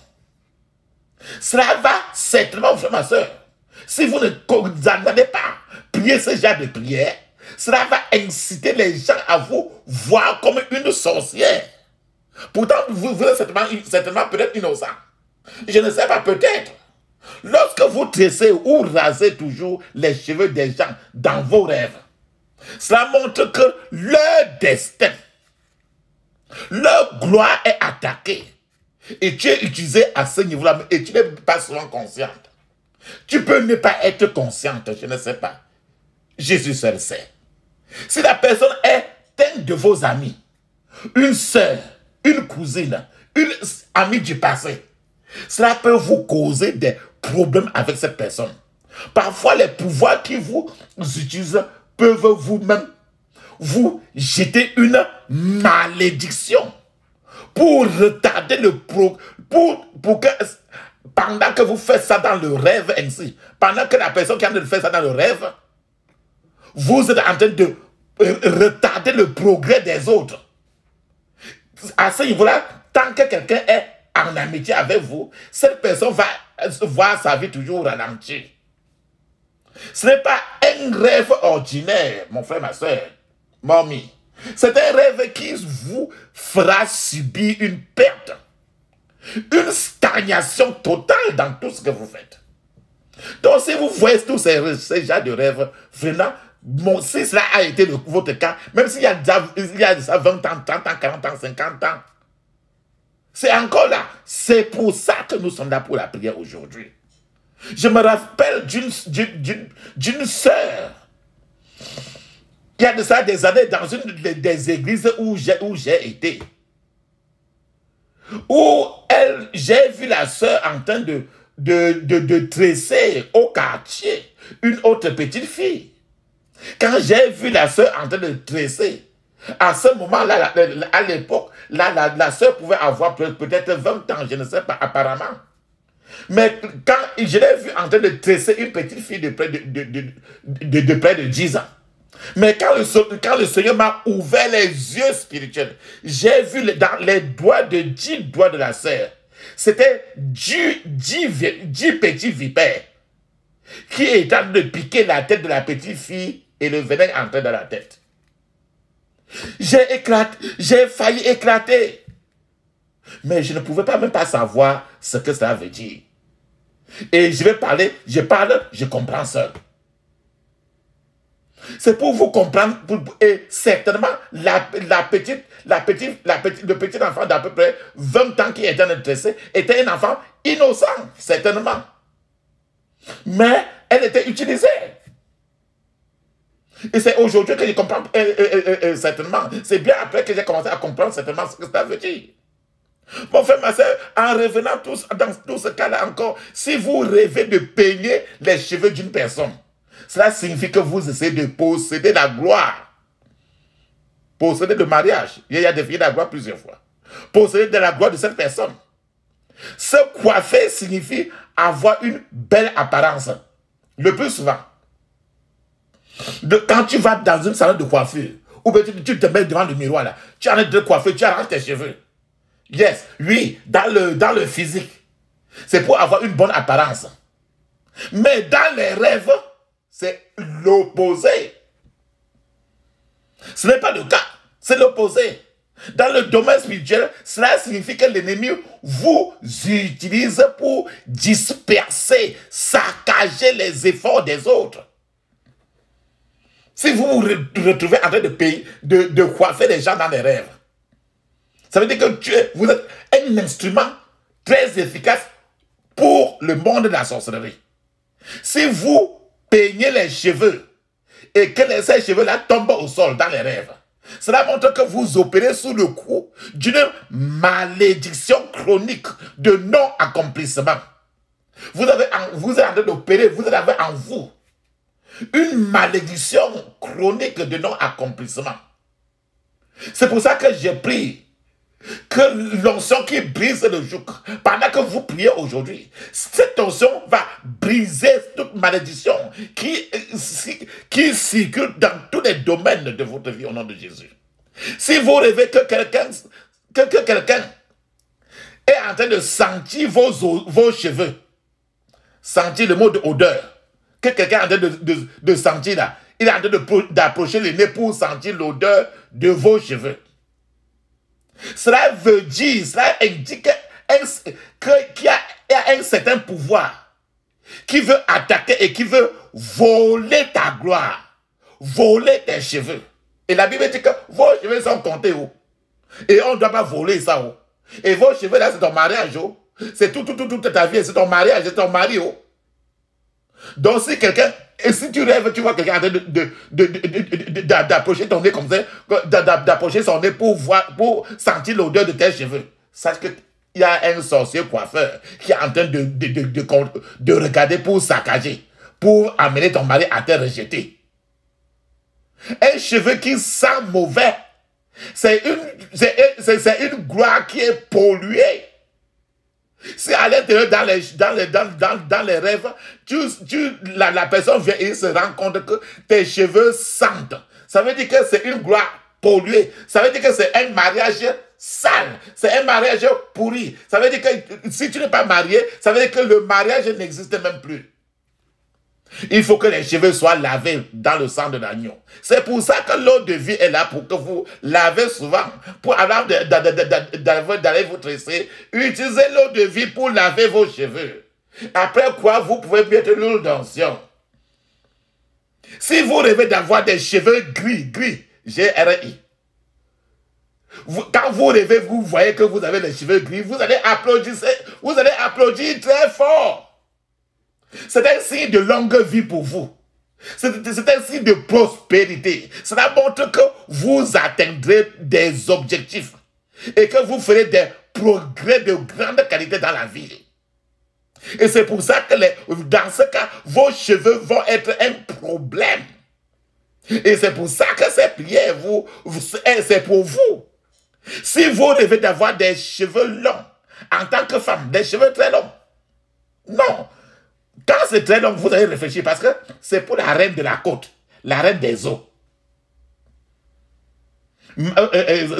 Speaker 1: Cela va certainement, frère, ma soeur, si vous n'allez pas prier ce genre de prière, cela va inciter les gens à vous voir comme une sorcière. Pourtant, vous êtes certainement peut-être innocent. Je ne sais pas, peut-être. Lorsque vous tressez ou rasez toujours les cheveux des gens dans vos rêves, cela montre que leur destin, leur gloire est attaquée. Et tu es utilisé à ce niveau-là et tu n'es pas souvent consciente. Tu peux ne pas être consciente, je ne sais pas. Jésus seul sait. Si la personne est un de vos amis, une sœur, une cousine, une amie du passé, cela peut vous causer des problèmes avec cette personne. Parfois, les pouvoirs qui vous utilisent peuvent vous-même vous jeter une malédiction pour retarder pendant que vous faites ça dans le rêve ainsi, pendant que la personne qui est en train de faire ça dans le rêve, vous êtes en train de retarder le progrès des autres. À ce niveau-là, tant que quelqu'un est en amitié avec vous, cette personne va voir sa vie toujours ralentir. Ce n'est pas un rêve ordinaire, mon frère, ma soeur, mamie. C'est un rêve qui vous fera subir une perte, une stagnation totale dans tout ce que vous faites. Donc, si vous voyez tous ces genres de rêves, vraiment, bon, si cela a été votre cas, même s'il y a déjà 20 ans, 30 ans, 40 ans, 50 ans, c'est encore là. C'est pour ça que nous sommes là pour la prière aujourd'hui. Je me rappelle d'une sœur, il y a de ça des années, dans une des églises où j'ai été, où j'ai vu la sœur en train de tresser au quartier une autre petite fille. Quand j'ai vu la sœur en train de tresser, à ce moment-là, à l'époque, la sœur pouvait avoir peut-être 20 ans, je ne sais pas, apparemment. Mais quand je l'ai vu en train de tresser une petite fille de près de 10 ans, mais quand le Seigneur m'a ouvert les yeux spirituels, j'ai vu dans les doigts de 10 doigts de la sœur, c'était 10 petits vipères qui étaient en train de piquer la tête de la petite fille et le venin entrait dans la tête. J'ai failli éclater. Mais je ne pouvais pas même pas savoir ce que ça veut dire. Et je vais parler, je parle, je comprends seul. C'est pour vous comprendre, et certainement, le petit enfant d'à peu près 20 ans qui était en train de tresser était un enfant innocent, certainement. Mais elle était utilisée. Et c'est aujourd'hui que je comprends certainement. C'est bien après que j'ai commencé à comprendre certainement ce que ça veut dire. Mon frère, ma soeur, en revenant tous dans tout ce cas-là encore, si vous rêvez de peigner les cheveux d'une personne, cela signifie que vous essayez de posséder la gloire. Posséder le mariage. Il y a défié la gloire plusieurs fois. Posséder de la gloire de cette personne. Se coiffer signifie avoir une belle apparence. Le plus souvent. Quand tu vas dans une salon de coiffure, ou bien tu te mets devant le miroir là, tu arrêtes de coiffer, tu arranges tes cheveux. Yes, oui, dans le physique. C'est pour avoir une bonne apparence. Mais dans les rêves, c'est l'opposé. Ce n'est pas le cas, c'est l'opposé. Dans le domaine spirituel, cela signifie que l'ennemi vous utilise pour disperser, saccager les efforts des autres. Si vous vous retrouvez en train de coiffer les gens dans les rêves, ça veut dire que vous êtes un instrument très efficace pour le monde de la sorcellerie. Si vous peignez les cheveux et que ces cheveux-là tombent au sol dans les rêves, cela montre que vous opérez sous le coup d'une malédiction chronique de non-accomplissement. Vous êtes en train d'opérer, vous avez en vous une malédiction chronique de non-accomplissement. C'est pour ça que j'ai pris que l'onction qui brise le joug, pendant que vous priez aujourd'hui, cette onction va briser toute malédiction qui circule dans tous les domaines de votre vie au nom de Jésus. Si vous rêvez que quelqu'un est en train de sentir vos cheveux, sentir le mot de odeur, que quelqu'un est en train de sentir là, il est en train d'approcher le nez pour sentir l'odeur de vos cheveux. Cela veut dire, cela indique qu'il y a un certain pouvoir qui veut attaquer et qui veut voler ta gloire, voler tes cheveux. Et la Bible dit que vos cheveux sont comptés. Oh. Et on ne doit pas voler ça. Oh. Et vos cheveux là, c'est ton mariage. Oh. C'est toute ta vie, c'est ton mariage, c'est ton mari. Oh. Donc si quelqu'un, et si tu rêves, tu vois quelqu'un en train d'approcher ton nez comme ça, d'approcher son nez pour sentir l'odeur de tes cheveux, sache qu'il y a un sorcier coiffeur qui est en train de regarder pour saccager, pour amener ton mari à te rejeter. Un cheveu qui sent mauvais, c'est une gloire qui est polluée. Si à l'intérieur, dans les rêves, la personne vient et se rend compte que tes cheveux sentent. Ça veut dire que c'est une gloire polluée. Ça veut dire que c'est un mariage sale. C'est un mariage pourri. Ça veut dire que si tu n'es pas marié, ça veut dire que le mariage n'existe même plus. Il faut que les cheveux soient lavés dans le sang de l'agneau. C'est pour ça que l'eau de vie est là, pour que vous lavez souvent. Pour avoir d'aller vous tresser, utilisez l'eau de vie pour laver vos cheveux. Après quoi, vous pouvez mettre l'huile d'onction. Si vous rêvez d'avoir des cheveux gris, G-R-I. Quand vous rêvez, vous voyez que vous avez les cheveux gris, vous allez applaudir très fort. C'est un signe de longue vie pour vous. C'est un signe de prospérité. Cela montre que vous atteindrez des objectifs et que vous ferez des progrès de grande qualité dans la vie. Et c'est pour ça que dans ce cas, vos cheveux vont être un problème. Et c'est pour ça que ces prières, c'est pour vous. Si vous rêvez d'avoir des cheveux longs, en tant que femme, des cheveux très longs, non. Quand c'est très long, vous allez réfléchir parce que c'est pour la reine de la côte, la reine des eaux.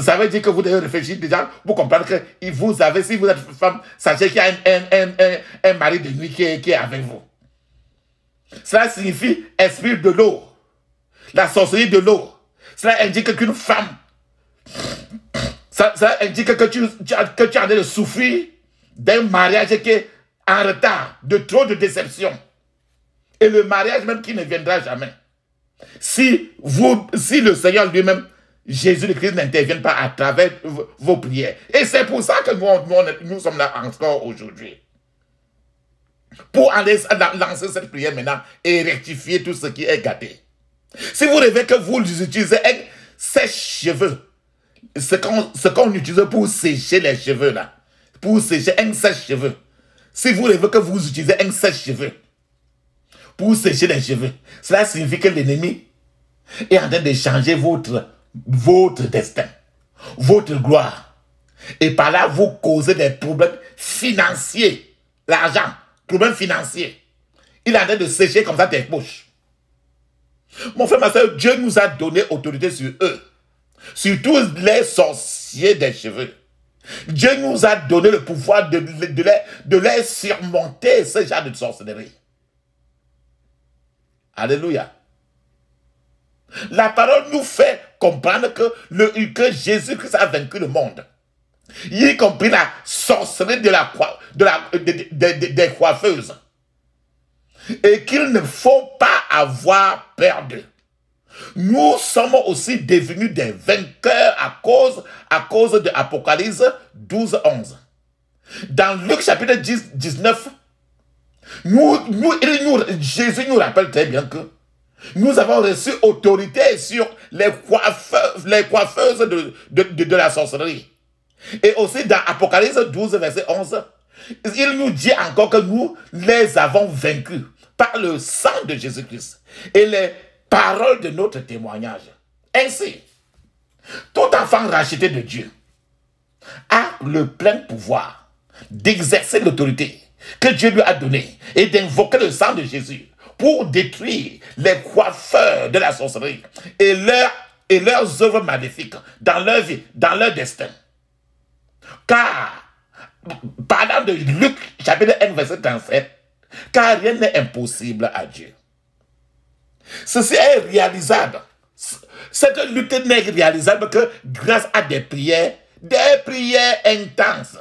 Speaker 1: Ça veut dire que vous devez réfléchir déjà pour comprendre que vous avez, si vous êtes femme, sachez qu'il y a un mari de nuit qui est avec vous. Cela signifie esprit de l'eau, la sorcellerie de l'eau. Cela indique qu'une femme, ça indique que tu as en train de souffrir d'un mariage qui est en retard, de trop de déception. Et le mariage même qui ne viendra jamais. Si le Seigneur lui-même, Jésus-Christ, n'intervient pas à travers vos prières. Et c'est pour ça que nous sommes là encore aujourd'hui. Pour aller lancer cette prière maintenant et rectifier tout ce qui est gâté. Si vous rêvez que vous utilisez un sèche-cheveux, ce qu'on utilise pour sécher les cheveux là, pour sécher un sèche-cheveux. Si vous rêvez que vous utilisez un sèche-cheveux pour sécher les cheveux, cela signifie que l'ennemi est en train de changer votre destin, votre gloire. Et par là, vous causez des problèmes financiers. L'argent, problèmes financiers. Il est en train de sécher comme ça tes poches. Mon frère, ma soeur, Dieu nous a donné autorité sur eux. Sur tous les sorciers des cheveux. Dieu nous a donné le pouvoir de les surmonter, ce genre de sorcellerie. Alléluia. La parole nous fait comprendre que Jésus-Christ a vaincu le monde. Y compris la sorcellerie des coiffeuses. Et qu'il ne faut pas avoir peur d'eux. Nous sommes aussi devenus des vainqueurs à cause de Apocalypse 12, 11. Dans Luc chapitre 10, 19, Jésus nous rappelle très bien que nous avons reçu autorité sur les coiffeuses de la sorcellerie. Et aussi dans Apocalypse 12, verset 11, il nous dit encore que nous les avons vaincus par le sang de Jésus-Christ et les paroles de notre témoignage. Ainsi, tout enfant racheté de Dieu a le plein pouvoir d'exercer l'autorité que Dieu lui a donnée et d'invoquer le sang de Jésus pour détruire les coiffeurs de la sorcellerie et leurs œuvres maléfiques dans leur vie, dans leur destin. Car, parlant de Luc, chapitre 1, verset 37, car rien n'est impossible à Dieu. Ceci est réalisable. Cette lutte n'est réalisable que grâce à des prières intenses,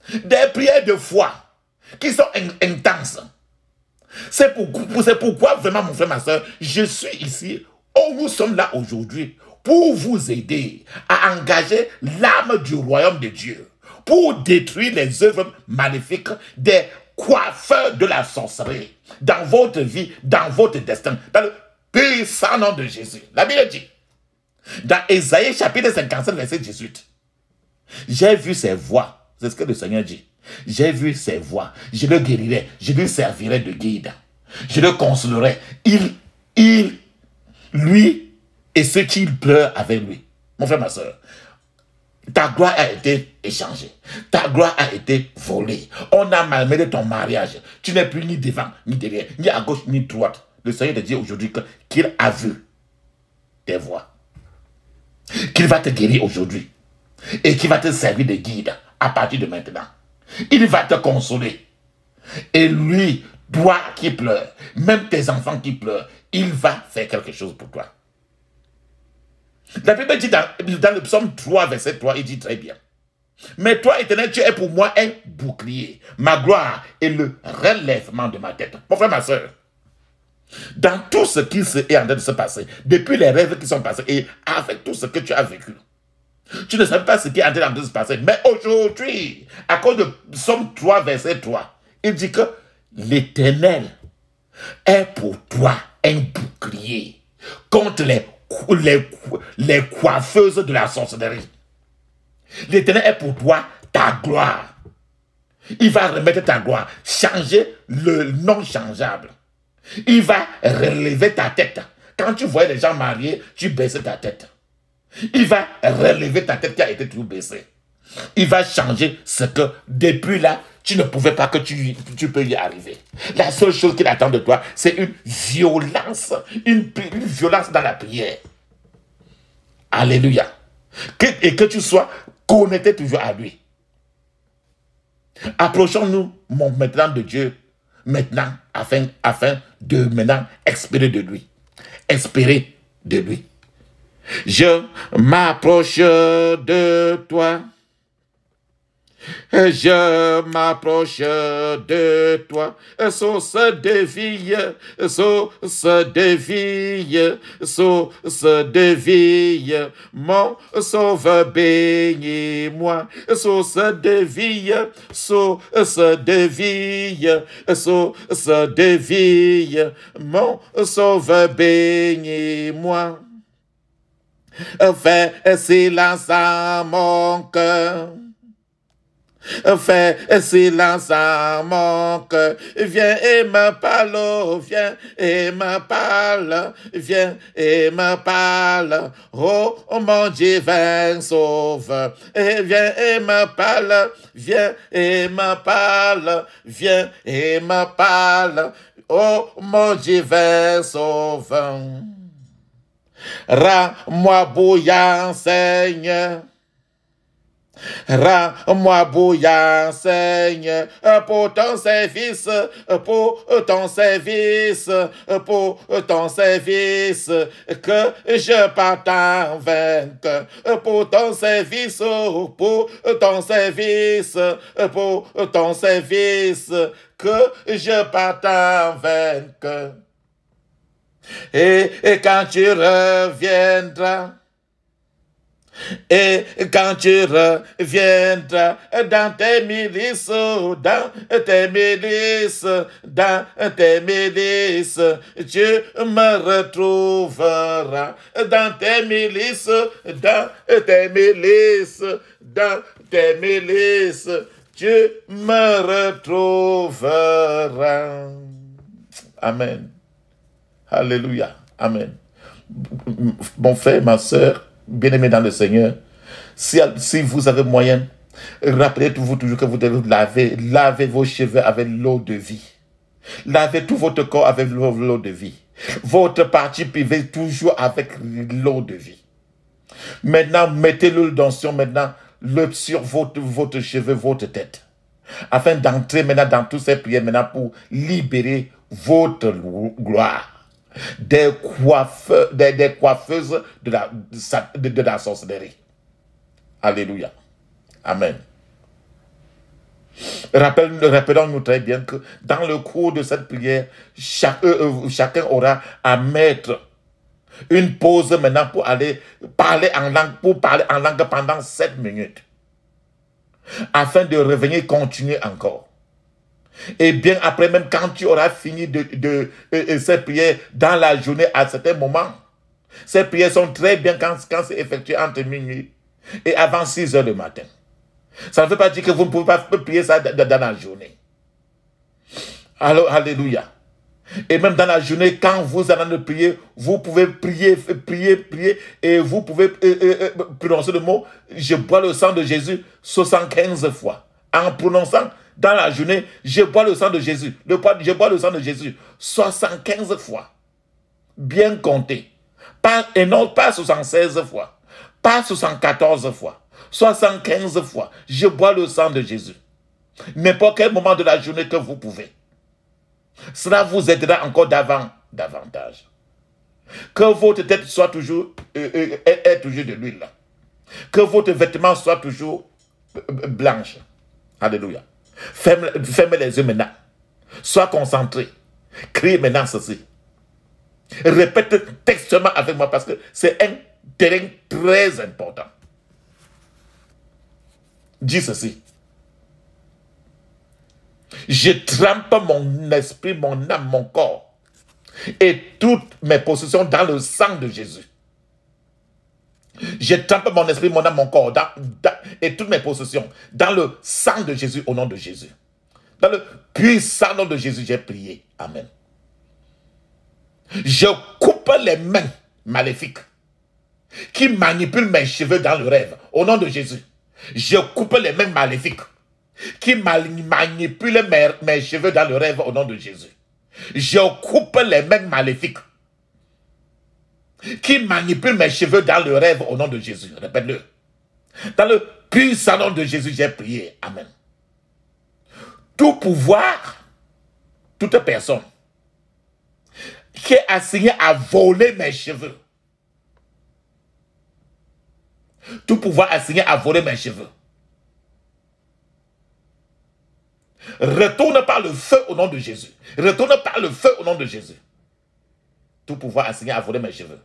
Speaker 1: des prières de foi qui sont intenses. C'est pourquoi, vraiment, mon frère, ma soeur, je suis ici, où nous sommes là aujourd'hui, pour vous aider à engager l'âme du royaume de Dieu, pour détruire les œuvres maléfiques des coiffeurs de la sorcellerie dans votre vie, dans votre destin, dans le puissant nom de Jésus. La Bible dit, dans Ésaïe chapitre 57, verset 18, j'ai vu ses voix, c'est ce que le Seigneur dit. J'ai vu ses voix, je le guérirai, je lui servirai de guide, je le consolerai, lui et ceux qui pleurent avec lui. Mon frère, ma soeur, Ta gloire a été échangée. Ta gloire a été volée. On a malmené ton mariage. Tu n'es plus ni devant, ni derrière, ni à gauche, ni à droite. Le Seigneur te dit aujourd'hui qu'il a vu tes voix. Qu'il va te guérir aujourd'hui. Et qu'il va te servir de guide à partir de maintenant. Il va te consoler. Et lui, toi qui pleures, même tes enfants qui pleurent, il va faire quelque chose pour toi. La Bible dit dans le psaume 3, verset 3, il dit très bien. Mais toi, Éternel, tu es pour moi un bouclier, ma gloire et le relèvement de ma tête. Mon frère, ma soeur, dans tout ce qui est en train de se passer, depuis les rêves qui sont passés et avec tout ce que tu as vécu, tu ne savais pas ce qui est en train de se passer. Mais aujourd'hui, à cause de psaume 3, verset 3, il dit que l'Éternel est pour toi un bouclier contre les coiffeuses de la sorcellerie. L'Éternel est pour toi ta gloire. Il va remettre ta gloire, changer le non changeable. Il va relever ta tête. Quand tu voyais les gens mariés, tu baissais ta tête. Il va relever ta tête qui a été toujours baissée. Il va changer ce que depuis là, tu ne pouvais pas que tu peux y arriver. La seule chose qu'il attend de toi, c'est une violence dans la prière. Alléluia. Et que tu sois connecté toujours à lui. Approchons-nous maintenant de Dieu, maintenant, afin de maintenant espérer de lui. Espérer de lui. Je m'approche de toi. Je m'approche de toi, sauce de vie, sauce de vie, sauce de vie, mon sauveur bénis-moi, sauce de vie, sauce de vie, sauce de vie, mon sauveur bénis-moi. Fais silence à mon cœur. Fais silence à mon cœur. Viens et me parle, viens et me parle, viens et me parle. Oh mon divin sauveur. Viens et me parle, viens et me parle, viens et me parle. Oh mon divin sauveur. Rends-moi bouillant, Seigneur. Rends-moi bouillant, Seigneur, pour ton service, pour ton service, pour ton service, que je parte en vainqueur, pour ton service, pour ton service, pour ton service, que je parte en vainqueur. Et quand tu reviendras, et quand tu reviendras dans tes milices, tu me retrouveras dans tes milices, tu me retrouveras. Amen. Alléluia. Amen. Mon frère, ma soeur, bien-aimés dans le Seigneur, si vous avez moyen, rappelez-vous toujours que vous devez laver vos cheveux avec l'eau de vie. Lavez tout votre corps avec l'eau de vie. Votre partie privée toujours avec l'eau de vie. Maintenant, mettez l'huile d'onction maintenant sur votre cheveu, votre tête. Afin d'entrer maintenant dans toutes ces prières maintenant pour libérer votre gloire. Des coiffeuses de la sorcellerie. Alléluia. Amen. Rappelons-nous très bien que dans le cours de cette prière, chacun aura à mettre une pause maintenant pour aller parler en langue pendant 7 minutes. Afin de revenir continuer encore. Et bien après, même quand tu auras fini de ces prières dans la journée à certains moments, ces prières sont très bien quand c'est effectué entre minuit et avant 6 heures du matin. Ça ne veut pas dire que vous ne pouvez pas prier ça dans la journée. Alors, alléluia. Et même dans la journée, quand vous allez prier, vous pouvez prier, et vous pouvez prononcer le mot « Je bois le sang de Jésus » 75 fois. En prononçant dans la journée « Je bois le sang de Jésus », je bois le sang de Jésus 75 fois. Bien compté. Et non pas 76 fois, pas 74 fois, 75 fois. Je bois le sang de Jésus. N'importe quel moment de la journée que vous pouvez. Cela vous aidera encore davantage. Que votre tête soit toujours, toujours de l'huile. Que votre vêtement soit toujours blanche. Alléluia. Fermez les yeux maintenant. Sois concentré. Crie maintenant ceci. Répète textuellement avec moi parce que c'est un terrain très important. Dis ceci. Je trempe mon esprit, mon âme, mon corps et toutes mes possessions dans le sang de Jésus. Je trempe mon esprit, mon âme, mon corps et toutes mes possessions dans le sang de Jésus, au nom de Jésus. Dans le puissant nom de Jésus, j'ai prié. Amen. Je coupe les mains maléfiques qui manipulent mes cheveux dans le rêve, au nom de Jésus. Je coupe les mains maléfiques qui manipulent mes cheveux dans le rêve, au nom de Jésus. Je coupe les mains maléfiques qui manipulent mes cheveux dans le rêve, au nom de Jésus. Répète-le. Dans le puissant nom de Jésus, j'ai prié. Amen. Tout pouvoir, toute personne qui est assignée à voler mes cheveux, tout pouvoir assigné à voler mes cheveux, retourne par le feu au nom de Jésus. Retourne par le feu au nom de Jésus. Tout pouvoir assigné à voler mes cheveux,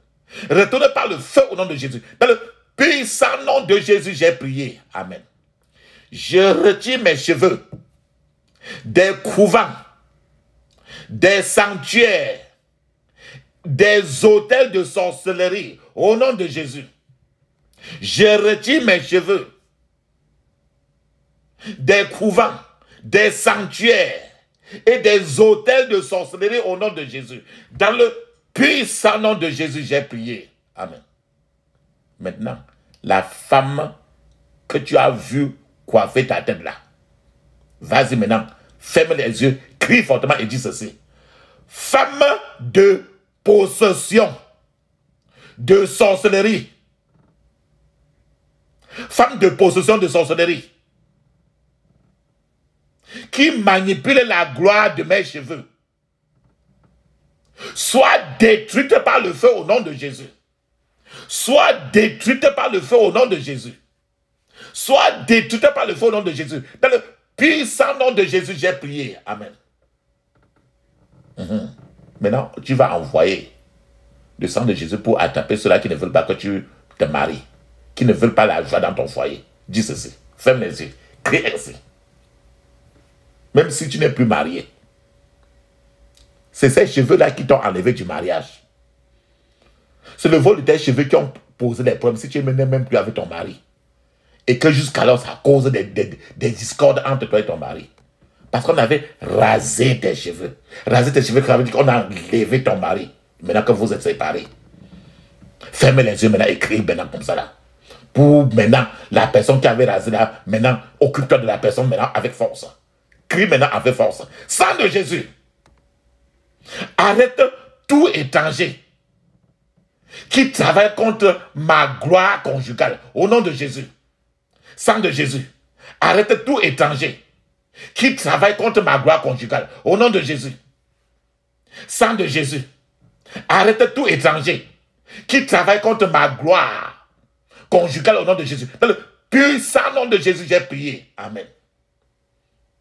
Speaker 1: retourne par le feu au nom de Jésus. Dans le puissant nom de Jésus, j'ai prié. Amen. Je retire mes cheveux des couvents, des sanctuaires, des hôtels de sorcellerie, au nom de Jésus. Je retire mes cheveux des couvents, des sanctuaires et des hôtels de sorcellerie, au nom de Jésus. Dans le puissant nom de Jésus, j'ai prié. Amen. Maintenant, la femme que tu as vue coiffer ta tête là, vas-y maintenant, ferme les yeux, crie fortement et dis ceci. Femme de possession, de sorcellerie, femme de possession de sorcellerie, qui manipule la gloire de mes cheveux, soit détruite par le feu au nom de Jésus. Soit détruite par le feu au nom de Jésus. Soit détruite par le feu au nom de Jésus. Dans le puissant nom de Jésus, j'ai prié. Amen. Maintenant, tu vas envoyer le sang de Jésus pour attraper ceux-là qui ne veulent pas que tu te maries, qui ne veulent pas la joie dans ton foyer. Dis ceci. Ferme les yeux. Crie ainsi. Même si tu n'es plus marié. C'est ces cheveux-là qui t'ont enlevé du mariage. C'est le vol de tes cheveux qui ont posé des problèmes si tu n'es même plus avec ton mari. Et que jusqu'alors, ça cause des discordes entre toi et ton mari. Parce qu'on avait rasé tes cheveux. Rasé tes cheveux, ça veut dire qu'on a enlevé ton mari. Maintenant que vous êtes séparés. Fermez les yeux maintenant et crie maintenant comme ça là. Pour maintenant, la personne qui avait rasé là, maintenant, occupe-toi de la personne maintenant avec force. Crie maintenant avec force. Sang de Jésus. Arrête tout étranger qui travaille contre ma gloire conjugale. Au nom de Jésus. Sang de Jésus. Arrête tout étranger qui travaille contre ma gloire conjugale. Au nom de Jésus. Sang de Jésus. Arrête tout étranger qui travaille contre ma gloire conjugale, au nom de Jésus. Dans le puissant nom de Jésus, j'ai prié. Amen.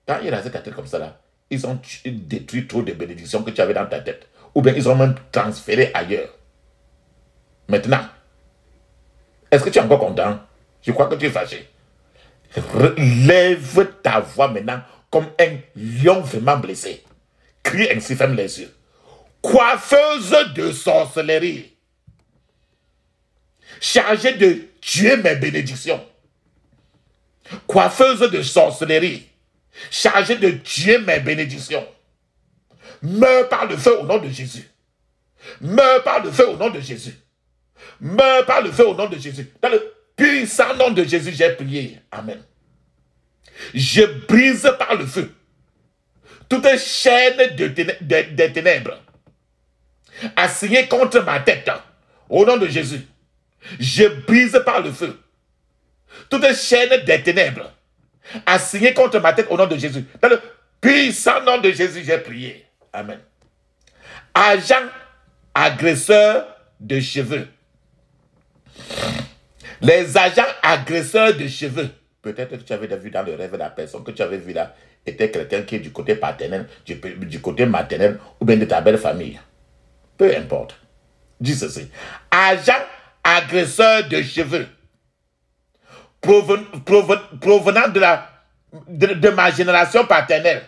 Speaker 1: Quand ils rasaient ta tête comme ça là, ils ont détruit trop de bénédictions que tu avais dans ta tête. Ou bien ils ont même transféré ailleurs. Maintenant, est-ce que tu es encore content? Je crois que tu es fâché. Lève ta voix maintenant comme un lion vraiment blessé. Crie ainsi, ferme les yeux. Coiffeuse de sorcellerie, chargée de tuer mes bénédictions. Coiffeuse de sorcellerie, chargée de tuer mes bénédictions. Meurs par le feu au nom de Jésus. Meurs par le feu au nom de Jésus. Meurs par le feu au nom de Jésus. Dans le puissant nom de Jésus, j'ai prié. Amen. Je brise par le feu toute chaîne des ténèbres assignée contre ma tête. Au nom de Jésus. Je brise par le feu toute chaîne des ténèbres assignée contre ma tête au nom de Jésus. Dans le puissant nom de Jésus, j'ai prié. Amen. Agent agresseur de cheveux. Les agents agresseurs de cheveux. Peut-être que tu avais vu dans le rêve la personne que tu avais vu là était quelqu'un qui est du côté paternel, du côté maternel ou bien de ta belle famille. Peu importe. Dis ceci. Agent agresseur de cheveux. Provenant de ma génération paternelle.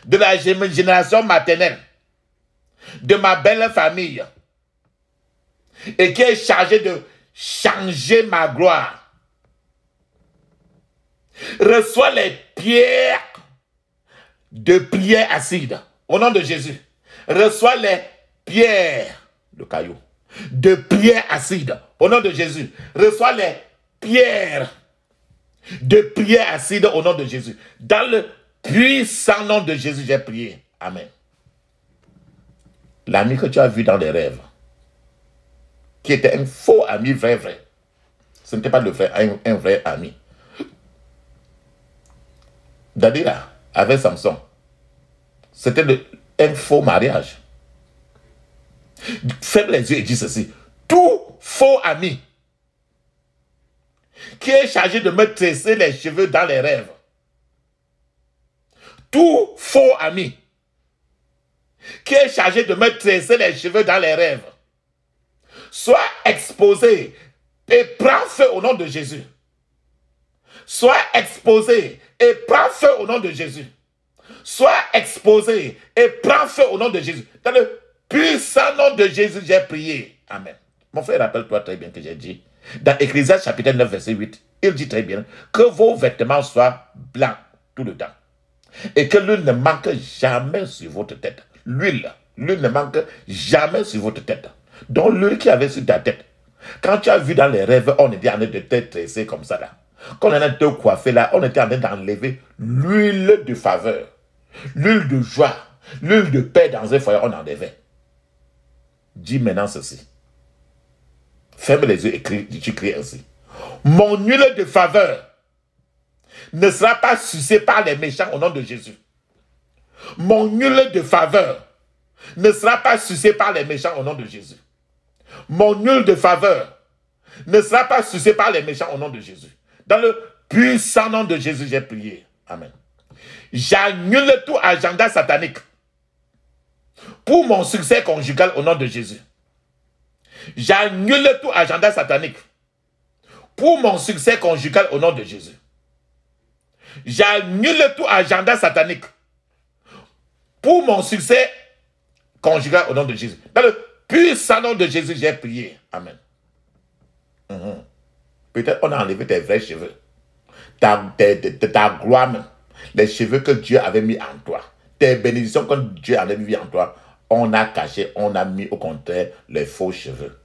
Speaker 1: De la génération maternelle. De ma belle famille. Et qui est chargé de changer ma gloire. Reçois les pierres de prière acide. Au nom de Jésus. Reçois les pierres, le caillou, de prière acide. Au nom de Jésus. Reçois les pierres de prière acide au nom de Jésus. Dans le puissant nom de Jésus, j'ai prié. Amen. L'ami que tu as vu dans les rêves, qui était un faux ami vrai. Ce n'était pas un vrai ami. Dalila, avec Samson, c'était un faux mariage. Ferme les yeux et dis ceci. Tout faux ami qui est chargé de me tresser les cheveux dans les rêves. Tout faux ami qui est chargé de me tresser les cheveux dans les rêves. Sois exposé et prends feu au nom de Jésus. Sois exposé et prends feu au nom de Jésus. Sois exposé et prends feu au nom de Jésus. Dans le puissant nom de Jésus, j'ai prié. Amen. Mon frère, rappelle-toi très bien que j'ai dit, dans Ecclésiaste chapitre 9, verset 8, il dit très bien que vos vêtements soient blancs tout le temps. Et que l'huile ne manque jamais sur votre tête. L'huile ne manque jamais sur votre tête. Donc l'huile qui avait sur ta tête, quand tu as vu dans les rêves, on était en train de te tresser comme ça là. Quand on est en train de te coiffer là, on était en train d'enlever l'huile de faveur, l'huile de joie, l'huile de paix dans un foyer, on enlevait. Dis maintenant ceci. Ferme les yeux et tu cries ainsi. Mon huile de faveur ne sera pas sucée par les méchants au nom de Jésus. Mon huile de faveur ne sera pas sucée par les méchants au nom de Jésus. Mon huile de faveur ne sera pas sucée par les méchants au nom de Jésus. Dans le puissant nom de Jésus, j'ai prié. Amen. J'annule tout agenda satanique pour mon succès conjugal au nom de Jésus. J'annule tout agenda satanique pour mon succès conjugal au nom de Jésus. J'annule tout agenda satanique pour mon succès conjugal au nom de Jésus. Dans le puissant nom de Jésus, j'ai prié. Amen. Peut-être on a enlevé tes vrais cheveux. Ta gloire même. Les cheveux que Dieu avait mis en toi. Tes bénédictions que Dieu avait mis en toi. On a caché, on a mis au contraire les faux cheveux.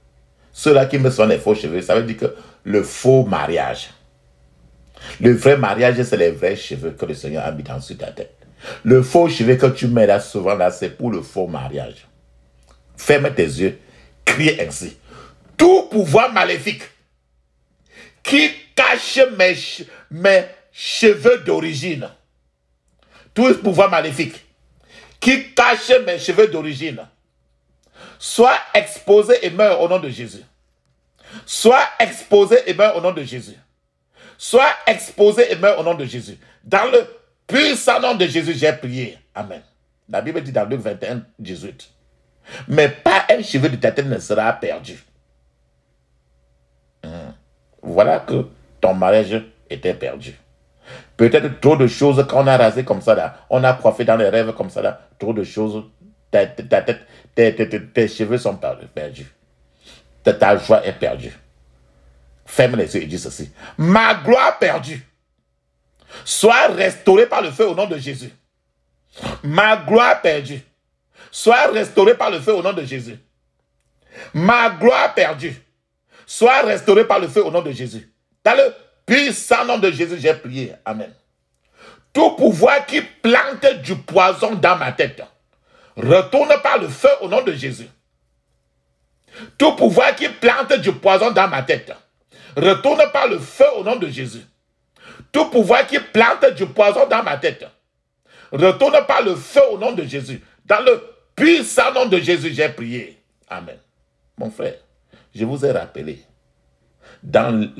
Speaker 1: Ceux-là qui me sont les faux cheveux, ça veut dire que le faux mariage. Le vrai mariage, c'est les vrais cheveux que le Seigneur a mis dans-dessus ta tête. Le faux cheveu que tu mets là, souvent là, c'est pour le faux mariage. Ferme tes yeux, crie ainsi. Tout pouvoir maléfique qui cache mes cheveux d'origine. Tout pouvoir maléfique qui cache mes cheveux d'origine. Sois exposé et meurs au nom de Jésus. Sois exposé et meurs au nom de Jésus. Sois exposé et meurs au nom de Jésus. Dans le puissant nom de Jésus, j'ai prié. Amen. La Bible dit dans Luc 21, 18. Mais pas un cheveu de ta tête ne sera perdu. Voilà que ton mariage était perdu. Peut-être trop de choses qu'on a rasé comme ça là. On a coiffé dans les rêves comme ça là. Trop de choses. Ta tête, tes cheveux sont perdus. Ta joie est perdue. Ferme les yeux et dis ceci. Ma gloire perdue soit restaurée par le feu au nom de Jésus. Ma gloire perdue soit restaurée par le feu au nom de Jésus. Ma gloire perdue soit restaurée par le feu au nom de Jésus. Dans le puissant nom de Jésus, j'ai prié. Amen. Tout pouvoir qui plante du poison dans ma tête, retourne par le feu au nom de Jésus. Tout pouvoir qui plante du poison dans ma tête, retourne par le feu au nom de Jésus. Tout pouvoir qui plante du poison dans ma tête, retourne par le feu au nom de Jésus. Dans le puissant nom de Jésus, j'ai prié. Amen. Mon frère, je vous ai rappelé, dans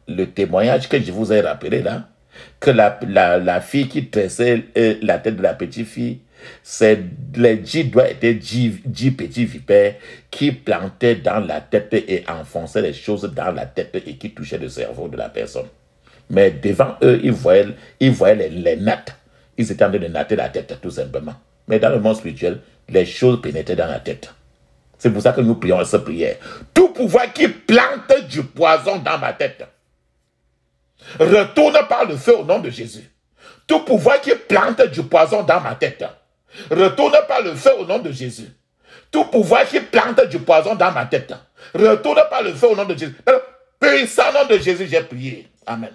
Speaker 1: le témoignage que je vous ai rappelé là, que la fille qui tressait la tête de la petite fille, les 10 doigts étaient 10 petits vipères qui plantaient dans la tête et enfonçaient les choses dans la tête et qui touchaient le cerveau de la personne. Mais devant eux, ils voyaient les nattes. Ils étaient en train de natter la tête, tout simplement. Mais dans le monde spirituel, les choses pénétraient dans la tête. C'est pour ça que nous prions cette prière. Tout pouvoir qui plante du poison dans ma tête, retourne par le feu au nom de Jésus. Tout pouvoir qui plante du poison dans ma tête, retourne par le feu au nom de Jésus. Tout pouvoir qui plante du poison dans ma tête, retourne par le feu au nom de Jésus. Dans le puissant nom de Jésus, j'ai prié. Amen.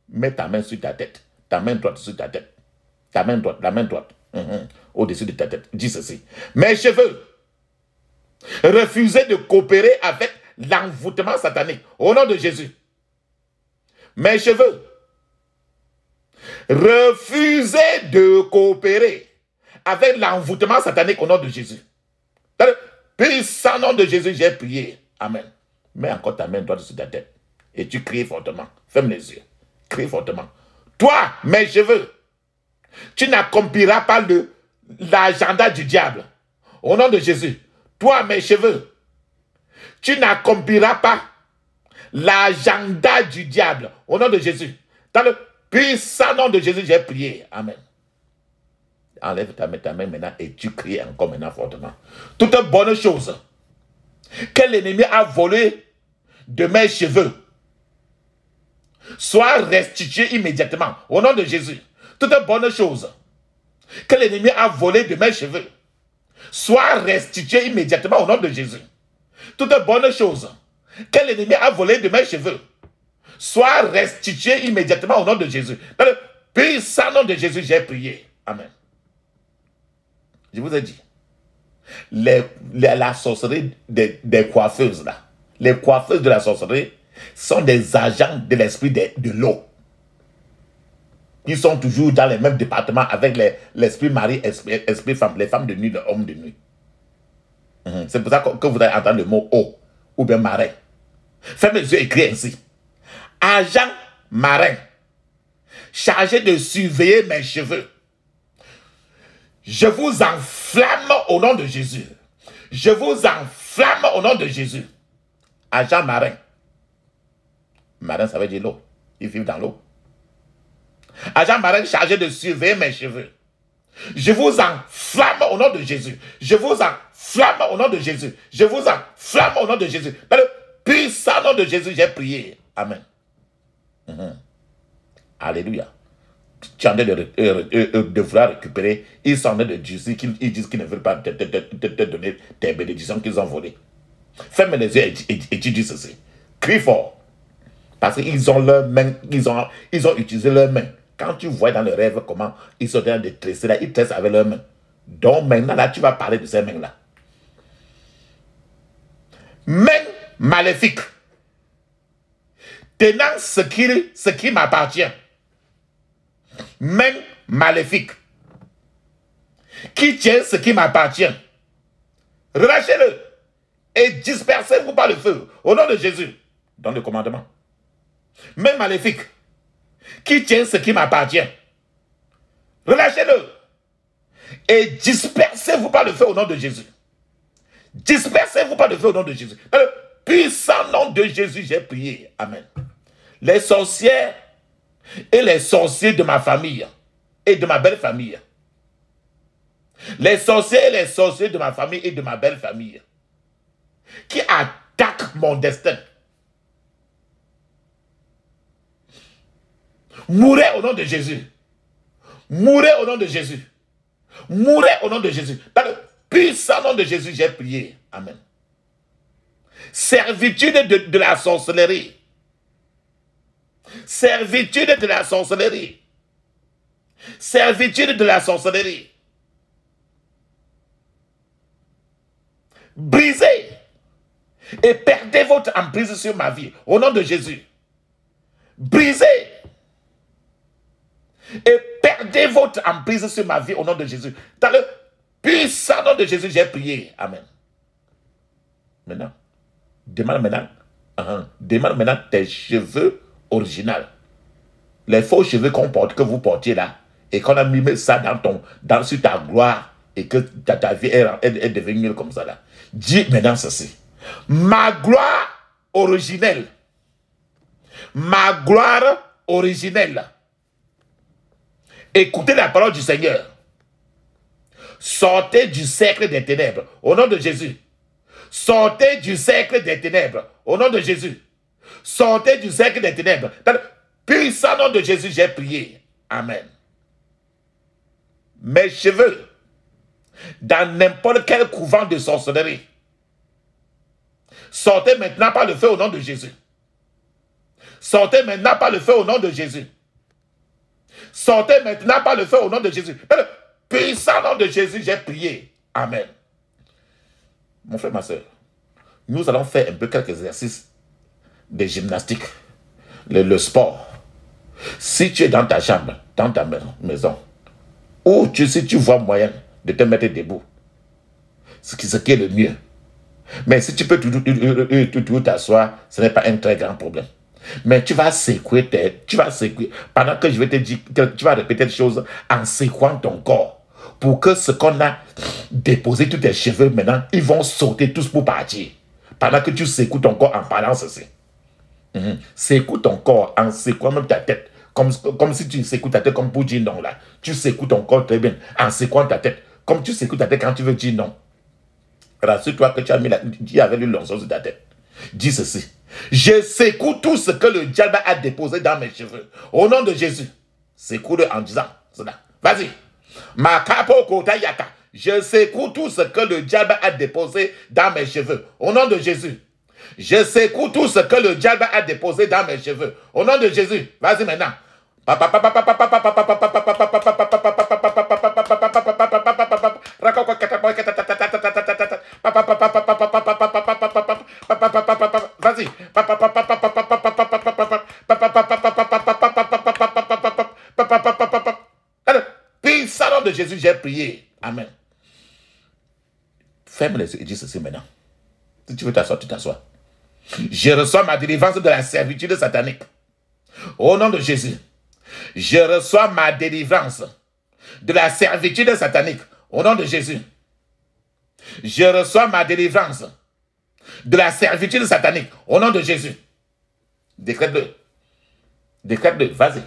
Speaker 1: Mets ta main sur ta tête. Ta main droite sur ta tête. Ta main droite, la main droite. Au-dessus de ta tête. Dis ceci. Mes cheveux, refusez de coopérer avec l'envoûtement satanique. Au nom de Jésus. Mes cheveux, refusez de coopérer avec l'envoûtement satanique au nom de Jésus. Dans le puissant nom de Jésus, j'ai prié. Amen. Mets encore ta main droite sur ta tête. Et tu cries fortement. Ferme les yeux. Crie fortement. Toi, mes cheveux, tu n'accompliras pas l'agenda du diable. Au nom de Jésus. Toi, mes cheveux, tu n'accompliras pas l'agenda du diable. Au nom de Jésus. Dans le puissant nom de Jésus, j'ai prié. Amen. Enlève ta main maintenant et tu cries encore maintenant fortement. Toute bonne chose que l'ennemi a volé de mes cheveux soit restituée immédiatement. Au nom de Jésus. Toute bonne chose que l'ennemi a volé de mes cheveux soit restituée immédiatement au nom de Jésus. Toute bonne chose que l'ennemi a volé de mes cheveux soit restituée immédiatement au nom de Jésus. Dans le puissant nom de Jésus, j'ai prié. Amen. Je vous ai dit, la sorcellerie des coiffeuses là, les coiffeuses de la sorcellerie sont des agents de l'esprit de l'eau. Ils sont toujours dans les mêmes départements avec l'esprit mari, esprit femme, les femmes de nuit, les hommes de nuit. C'est pour ça que vous allez entendre le mot eau ou bien marin. Fermez les yeux et écrivez ainsi. Agent marin, chargé de surveiller mes cheveux. Je vous enflamme au nom de Jésus. Je vous enflamme au nom de Jésus. Agent marin. Marin, ça veut dire l'eau. Ils vivent dans l'eau. Agent marin chargé de surveiller mes cheveux. Je vous enflamme au nom de Jésus. Je vous enflamme au nom de Jésus. Je vous enflamme au nom de Jésus. Dans le puissant nom de Jésus, j'ai prié. Amen. Alléluia. Tu en es de vouloir récupérer. Ils s'en est de Dieu. Ils disent qu'ils ne veulent pas te donner tes bénédictions qu'ils ont volées. Ferme les yeux et tu dis ceci. Crie fort. Parce qu'ils ont leurs mains, ils ont utilisé leurs mains. Quand tu vois dans le rêve comment ils sont en train de tresser là, ils tressent avec leurs mains. Donc maintenant là, tu vas parler de ces mains-là. Mains maléfiques. Tenant ce qui m'appartient. Mains maléfiques. Qui tient ce qui m'appartient. Relâchez-le. Et dispersez-vous par le feu. Au nom de Jésus. Dans le commandement. Mains maléfiques. Qui tient ce qui m'appartient. Relâchez-le. Et dispersez-vous par le feu au nom de Jésus. Dispersez-vous par le feu au nom de Jésus. Dans le puissant nom de Jésus, j'ai prié. Amen. Les sorcières et les sorciers de ma famille et de ma belle famille. Les sorciers et les sorciers de ma famille et de ma belle famille qui attaquent mon destin. Mourez au nom de Jésus. Mourez au nom de Jésus. Mourez au nom de Jésus. Dans le puissant nom de Jésus, j'ai prié. Amen. Servitude de la sorcellerie. Servitude de la sorcellerie. Servitude de la sorcellerie. Brisez et perdez votre emprise sur ma vie au nom de Jésus. Brisez et perdez votre emprise sur ma vie au nom de Jésus. Dans le puissant nom de Jésus, j'ai prié. Amen. Maintenant, demande maintenant tes cheveux originaux. Les faux cheveux que vous portiez là, et qu'on a mis ça sur ta gloire, et que ta vie est devenue comme ça là. Dis maintenant ceci. Ma gloire originelle. Ma gloire originelle. Écoutez la parole du Seigneur. Sortez du cercle des ténèbres au nom de Jésus. Sortez du cercle des ténèbres au nom de Jésus. Sortez du cercle des ténèbres. Dans le puissant nom de Jésus, j'ai prié. Amen. Mes cheveux, dans n'importe quel couvent de sorcellerie, sortez maintenant par le feu au nom de Jésus. Sortez maintenant par le feu au nom de Jésus. Sortez maintenant par le feu au nom de Jésus. Dans le puissant nom de Jésus, j'ai prié. Amen. Mon frère, ma soeur, nous allons faire un peu quelques exercices de gymnastique, le sport. Si tu es dans ta chambre, dans ta maison, ou si tu vois moyen de te mettre debout, ce qui est le mieux. Mais si tu peux toujours t'asseoir, ce n'est pas un très grand problème. Mais tu vas secouer, pendant que je vais te dire, tu vas répéter des choses en secouant ton corps, pour que ce qu'on a déposé, tous tes cheveux maintenant, ils vont sauter tous pour partir. Pendant que tu secoues ton corps en parlant ceci. Secoue ton corps en secouant même ta tête. Comme si tu secoues ta tête comme pour dire non là. Tu secoues ton corps très bien en secouant ta tête. Comme tu secoues ta tête quand tu veux dire non. Rassure-toi que tu as mis avec le lonceau sur ta tête. Dis ceci. Je secoue tout ce que le diable a déposé dans mes cheveux. Au nom de Jésus. Secoue-le en disant cela. Vas-y. Makapo kotayaka. Je secoue tout ce que le diable a déposé dans mes cheveux. Au nom de Jésus. Je secoue tout ce que le diable a déposé dans mes cheveux. Au nom de Jésus. Vas-y maintenant. Vas-y. Puissant de Jésus, j'ai prié. Amen. Ferme les yeux et dis ceci maintenant. Si tu veux t'asseoir, tu t'assois. Je reçois ma délivrance de la servitude satanique. Au nom de Jésus. Je reçois ma délivrance de la servitude satanique. Au nom de Jésus. Je reçois ma délivrance de la servitude satanique. Au nom de Jésus. Décrète-le. Décrète-le. Vas-y.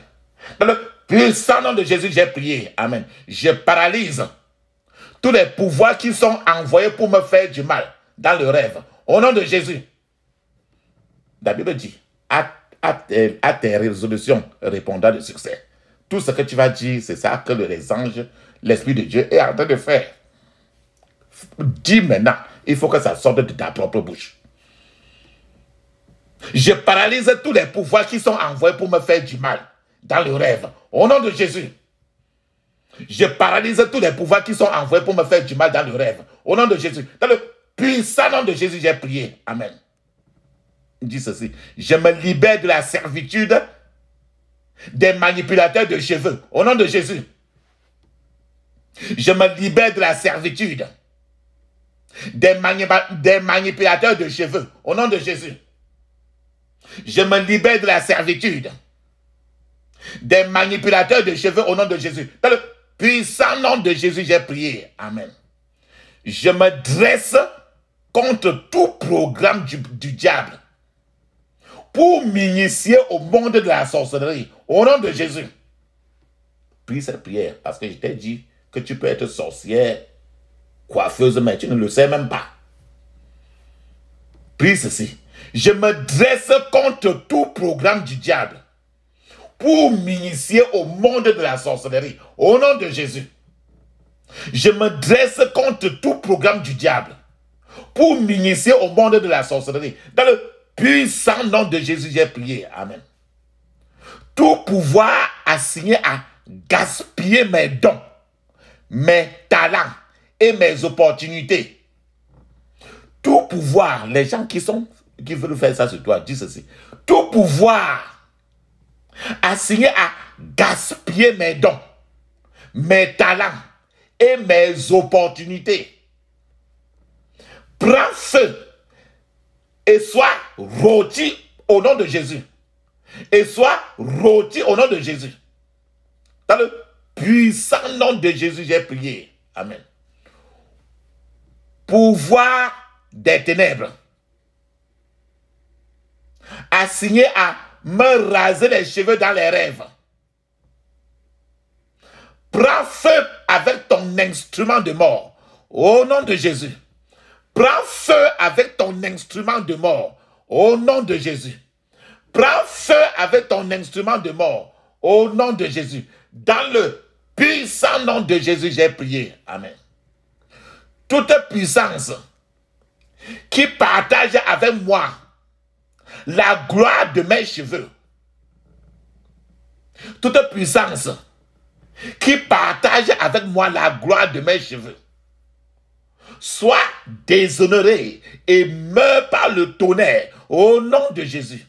Speaker 1: Dans le puissant nom de Jésus, j'ai prié. Amen. Je paralyse tous les pouvoirs qui sont envoyés pour me faire du mal dans le rêve. Au nom de Jésus. La Bible dit, à tes résolutions répondant de succès. Tout ce que tu vas dire, c'est ça que les anges, l'Esprit de Dieu est en train de faire. Dis maintenant, il faut que ça sorte de ta propre bouche. Je paralyse tous les pouvoirs qui sont envoyés pour me faire du mal dans le rêve. Au nom de Jésus. Je paralyse tous les pouvoirs qui sont envoyés pour me faire du mal dans le rêve. Au nom de Jésus. Dans le puissant nom de Jésus, j'ai prié. Amen. Dis ceci. Je me libère de la servitude des manipulateurs de cheveux. Au nom de Jésus. Je me libère de la servitude des manipulateurs de cheveux. Au nom de Jésus. Je me libère de la servitude des manipulateurs de cheveux. Au nom de Jésus. Dans le puissant nom de Jésus, j'ai prié. Amen. Je me dresse contre tout programme du diable pour m'initier au monde de la sorcellerie. Au nom de Jésus. Prie cette prière parce que je t'ai dit que tu peux être sorcière, coiffeuse, mais tu ne le sais même pas. Prie ceci. Je me dresse contre tout programme du diable pour m'initier au monde de la sorcellerie. Au nom de Jésus. Je me dresse contre tout programme du diable pour m'initier au monde de la sorcellerie. Dans le puissant nom de Jésus, j'ai prié. Amen. Tout pouvoir assigné à gaspiller mes dons, mes talents et mes opportunités. Tout pouvoir, les gens qui veulent faire ça sur toi, dis ceci. Tout pouvoir assigné à gaspiller mes dons, mes talents et mes opportunités prends feu et sois rôti au nom de Jésus. Et sois rôti au nom de Jésus. Dans le puissant nom de Jésus, j'ai prié. Amen. Pouvoir des ténèbres assigné à me raser les cheveux dans les rêves. Prends feu avec ton instrument de mort au nom de Jésus. Prends feu avec ton instrument de mort au nom de Jésus. Prends feu avec ton instrument de mort au nom de Jésus. Dans le puissant nom de Jésus, j'ai prié. Amen. Toute puissance qui partage avec moi la gloire de mes cheveux. Toute puissance qui partage avec moi la gloire de mes cheveux. Sois déshonoré et meurs par le tonnerre au nom de Jésus.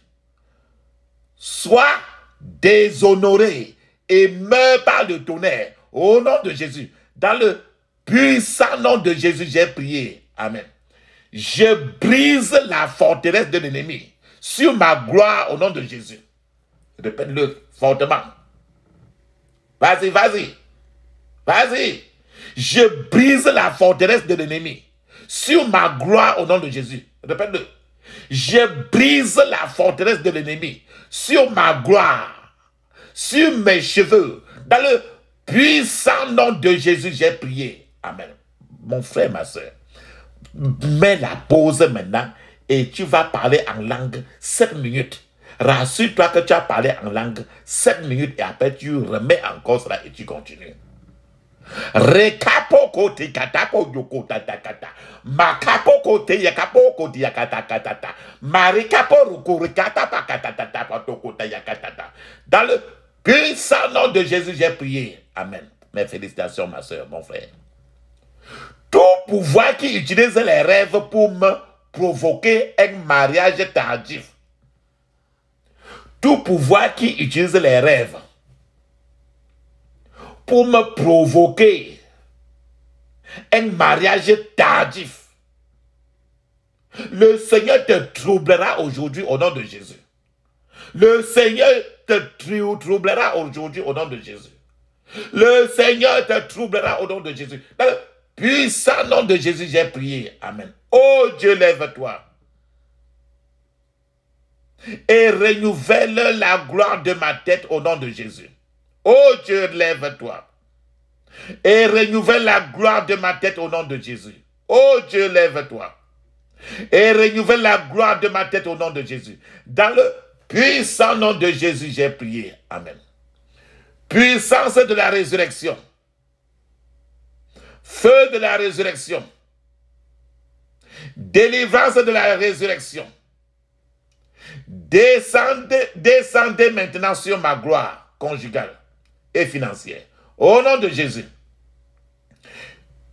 Speaker 1: Sois déshonoré et meurs par le tonnerre au nom de Jésus. Dans le puissant nom de Jésus, j'ai prié. Amen. Je brise la forteresse de l'ennemi sur ma gloire au nom de Jésus. Répète-le fortement. Vas-y, vas-y. Vas-y. Je brise la forteresse de l'ennemi sur ma gloire au nom de Jésus. Répète-le. Je brise la forteresse de l'ennemi sur ma gloire, sur mes cheveux. Dans le puissant nom de Jésus, j'ai prié. Amen. Mon frère, ma soeur, mets la pause maintenant et tu vas parler en langue 7 minutes. Rassure-toi que tu as parlé en langue 7 minutes et après tu remets encore cela et tu continues. Rekapo kote katapo yoko tatakata. Makapo kote yakapo kote yakatakata. Marikapo ruko rekata pakatata patokota yakatata. Dans le puissant nom de Jésus, j'ai prié. Amen. Mes félicitations, ma soeur, mon frère. Tout pouvoir qui utilise les rêves pour me provoquer un mariage tardif. Tout pouvoir qui utilise les rêves pour me provoquer un mariage tardif. Le Seigneur te troublera aujourd'hui au nom de Jésus. Le Seigneur te troublera aujourd'hui au nom de Jésus. Le Seigneur te troublera au nom de Jésus. Dans le puissant nom de Jésus, j'ai prié. Amen. Oh Dieu, lève-toi et renouvelle la gloire de ma tête au nom de Jésus. Oh Dieu, lève-toi et renouvelle la gloire de ma tête au nom de Jésus. Oh Dieu, lève-toi et renouvelle la gloire de ma tête au nom de Jésus. Dans le puissant nom de Jésus, j'ai prié. Amen. Puissance de la résurrection. Feu de la résurrection. Délivrance de la résurrection. Descendez maintenant sur ma gloire conjugale et financière. Au nom de Jésus.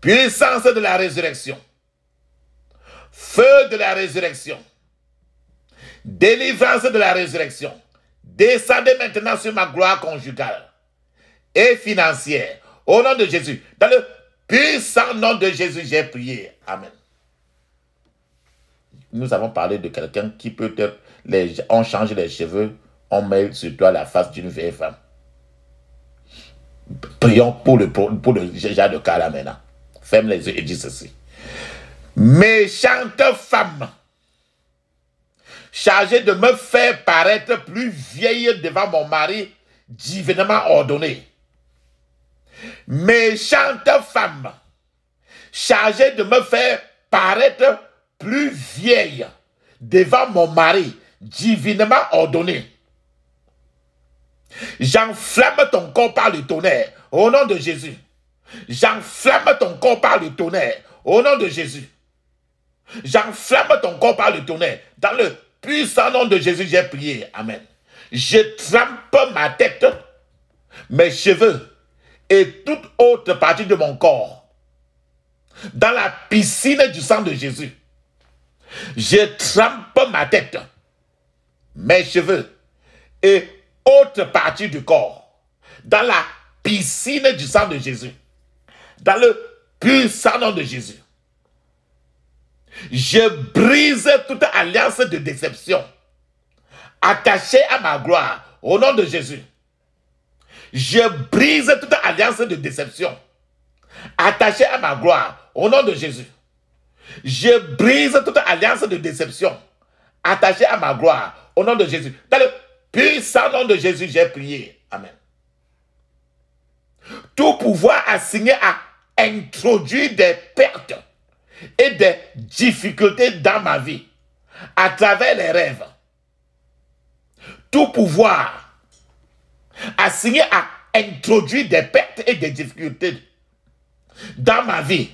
Speaker 1: Puissance de la résurrection. Feu de la résurrection. Délivrance de la résurrection. Descendez maintenant sur ma gloire conjugale et financière. Au nom de Jésus. Dans le puissant nom de Jésus, j'ai prié. Amen. Nous avons parlé de quelqu'un qui peut-être, on change les cheveux, on met sur toi la face d'une vieille femme. Prions pour le genre de cas là maintenant. Ferme les yeux et dis ceci. Méchante femme, chargée de me faire paraître plus vieille devant mon mari divinement ordonné. Méchante femme, chargée de me faire paraître plus vieille devant mon mari divinement ordonné. J'enflamme ton corps par le tonnerre au nom de Jésus. J'enflamme ton corps par le tonnerre. Au nom de Jésus. J'enflamme ton corps par le tonnerre. Dans le puissant nom de Jésus, j'ai prié. Amen. Je trempe ma tête, mes cheveux et toute autre partie de mon corps dans la piscine du sang de Jésus. Je trempe ma tête, mes cheveux et autre partie du corps dans la piscine du sang de Jésus. Dans le puissant nom de Jésus. Je brise toute alliance de déception attachée à ma gloire au nom de Jésus. Je brise toute alliance de déception attachée à ma gloire au nom de Jésus. Je brise toute alliance de déception attachée à ma gloire au nom de Jésus. Dans le puissant nom de Jésus, j'ai prié. Amen. Tout pouvoir assigné à introduire des pertes et des difficultés dans ma vie à travers les rêves. Tout pouvoir assigné à introduire des pertes et des difficultés dans ma vie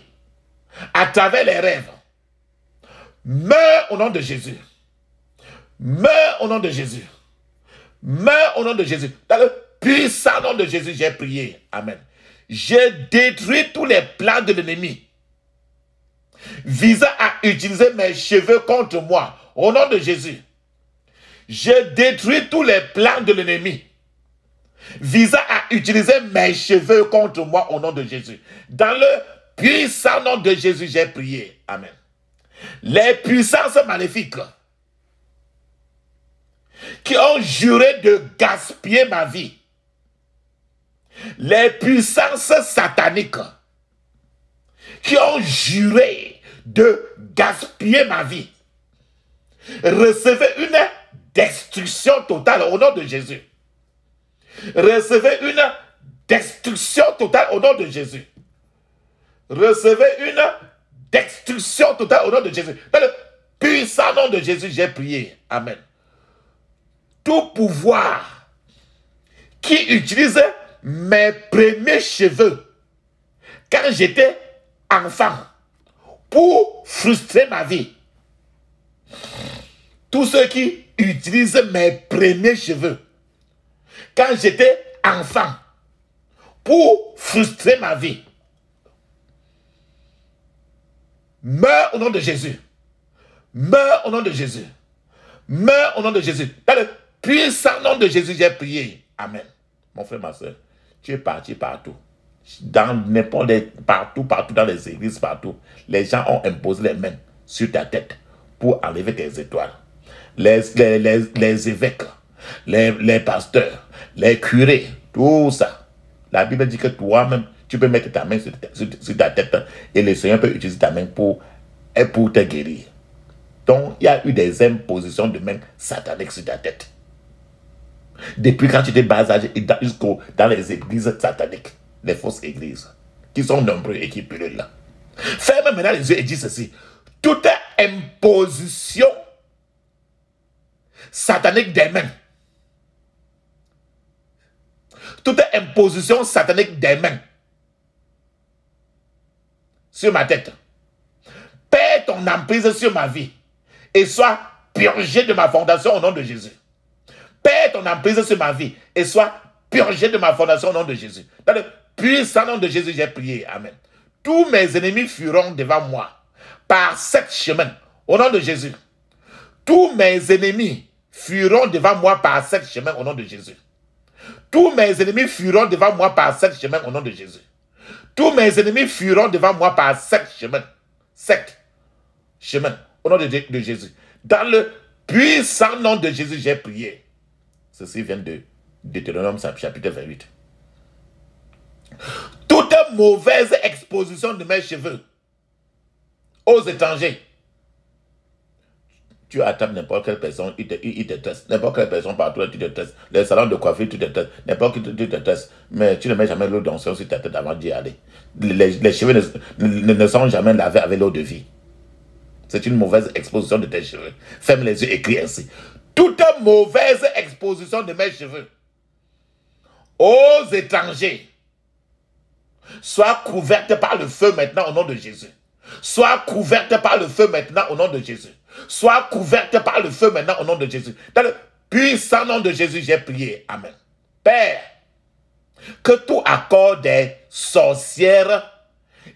Speaker 1: à travers les rêves. Meurs au nom de Jésus. Meurs au nom de Jésus. Meurs au nom de Jésus. Dans le puissant nom de Jésus, j'ai prié. Amen. J'ai détruit tous les plans de l'ennemi visant à utiliser mes cheveux contre moi. Au nom de Jésus. J'ai détruit tous les plans de l'ennemi visant à utiliser mes cheveux contre moi au nom de Jésus. Dans le puissant nom de Jésus, j'ai prié. Amen. Les puissances maléfiques qui ont juré de gaspiller ma vie, les puissances sataniques qui ont juré de gaspiller ma vie, recevez une destruction totale au nom de Jésus. Recevez une destruction totale au nom de Jésus. Recevez une destruction totale au nom de Jésus. Dans le puissant nom de Jésus, j'ai prié. Amen. Tout pouvoir qui utilise mes premiers cheveux quand j'étais enfant pour frustrer ma vie. Tous ceux qui utilisent mes premiers cheveux quand j'étais enfant pour frustrer ma vie. Meurs au nom de Jésus. Meurs au nom de Jésus. Meurs au nom de Jésus. Dans le puissant nom de Jésus, j'ai prié. Amen. Mon frère, ma soeur, tu es parti partout. Dans n'importe partout dans les églises, partout. Les gens ont imposé les mains sur ta tête pour enlever tes étoiles. Les évêques, les pasteurs, les curés, tout ça. La Bible dit que toi-même, tu peux mettre ta main sur ta tête et le Seigneur peut utiliser ta main pour te guérir. Donc, il y a eu des impositions de main sataniques sur ta tête. Depuis quand tu étais bas âge jusqu'au dans les églises sataniques, les fausses églises, qui sont nombreux et qui pullulent là. Ferme maintenant les yeux et dis ceci. Toute imposition satanique des mains, toute imposition satanique des mains sur ma tête, perds ton emprise sur ma vie et sois purgé de ma fondation au nom de Jésus. Perds ton emprise sur ma vie et sois purgé de ma fondation au nom de Jésus. Dans le puissant nom de Jésus, j'ai prié. Amen. Tous mes ennemis fuiront devant moi par 7 chemins au nom de Jésus. Tous mes ennemis fuiront devant moi par 7 chemins au nom de Jésus. Tous mes ennemis fuiront devant moi par 7 chemins au nom de Jésus. Tous mes ennemis fuiront devant moi par 7 chemins. 7 chemins au nom de Jésus. Dans le puissant nom de Jésus, j'ai prié. Ceci vient de Deutéronome chapitre 28. Toute mauvaise exposition de mes cheveux aux étrangers. Tu attrapes n'importe quelle personne, il te teste. N'importe quelle personne partout, tu te testes. Les salons de coiffure, tu te testes. N'importe qui, tu te testes. Mais tu ne mets jamais l'eau d'onction sur ta tête avant d'y aller. Les cheveux ne sont jamais lavés avec l'eau de vie. C'est une mauvaise exposition de tes cheveux. Ferme les yeux et crie ainsi. Toute mauvaise exposition de mes cheveux aux étrangers Sois couverte par le feu maintenant au nom de Jésus. Sois couverte par le feu maintenant au nom de Jésus. Sois couverte par le feu maintenant au nom de Jésus. Dans le puissant nom de Jésus, j'ai prié. Amen. Père, que tout accord des sorcières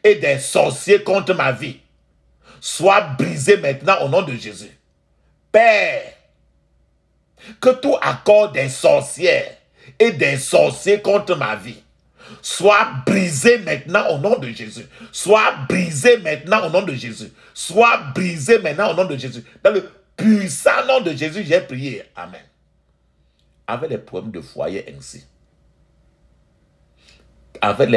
Speaker 1: et des sorciers contre ma vie soit brisé maintenant au nom de Jésus. Père, que tout accord des sorcières et des sorciers contre ma vie soit brisé maintenant au nom de Jésus. Soit brisé maintenant au nom de Jésus. Soit brisé maintenant au nom de Jésus. Dans le puissant nom de Jésus, j'ai prié. Amen. Avec les problèmes de foyer ainsi. Avec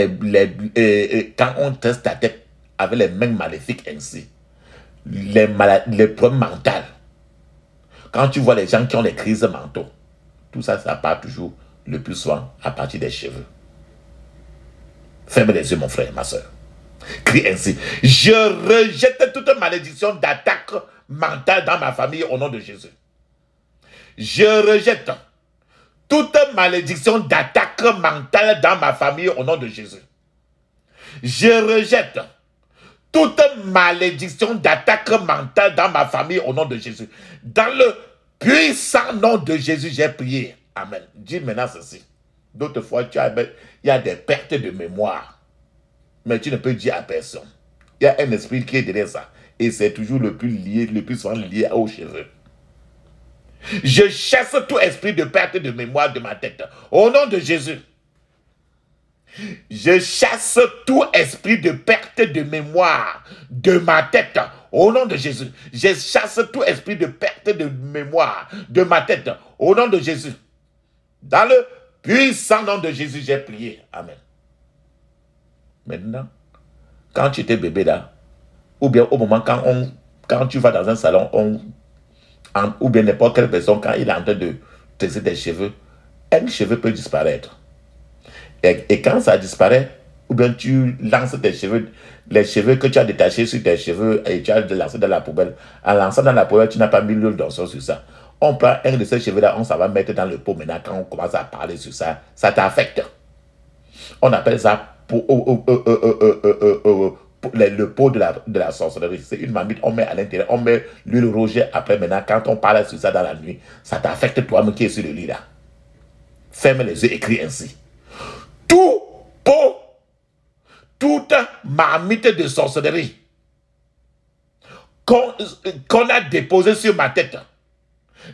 Speaker 1: quand on teste ta tête avec les mains maléfiques ainsi. Les problèmes mentaux. Quand tu vois les gens qui ont les crises mentaux, tout ça, ça part toujours le plus souvent à partir des cheveux. Ferme les yeux, mon frère, ma soeur. Crie ainsi. Je rejette toute malédiction d'attaque mentale dans ma famille au nom de Jésus. Je rejette toute malédiction d'attaque mentale dans ma famille au nom de Jésus. Je rejette toute malédiction d'attaque mentale dans ma famille au nom de Jésus. Dans le puissant nom de Jésus, j'ai prié. Amen. Dis maintenant ceci. D'autres fois, il y a des pertes de mémoire. Mais tu ne peux dire à personne. Il y a un esprit qui est derrière ça. Et c'est toujours le plus souvent lié aux cheveux. Je chasse tout esprit de perte de mémoire de ma tête. Au nom de Jésus. Je chasse tout esprit de perte de mémoire de ma tête. Au nom de Jésus. Je chasse tout esprit de perte de mémoire de ma tête. Au nom de Jésus. Dans le puissant nom de Jésus, j'ai prié. Amen. Maintenant, quand tu étais bébé là, ou bien au moment quand tu vas dans un salon, ou bien n'importe quelle personne, quand il est en train de tresser tes cheveux, un cheveu peut disparaître. Et quand ça disparaît, ou bien tu lances tes cheveux, les cheveux que tu as détachés sur tes cheveux et tu as lancé dans la poubelle, en lançant dans la poubelle, tu n'as pas mis l'huile d'encens sur ça. On prend un de ces cheveux-là, on s'en va mettre dans le pot. Maintenant, quand on commence à parler sur ça, ça t'affecte. On appelle ça le pot de la sorcellerie. C'est une marmite, on met à l'intérieur, on met l'huile rouge. Après, maintenant, quand on parle sur ça dans la nuit, ça t'affecte toi-même qui est sur le lit là. Ferme les yeux, écris ainsi. Tout pot, toute marmite de sorcellerie qu'on a déposé sur ma tête,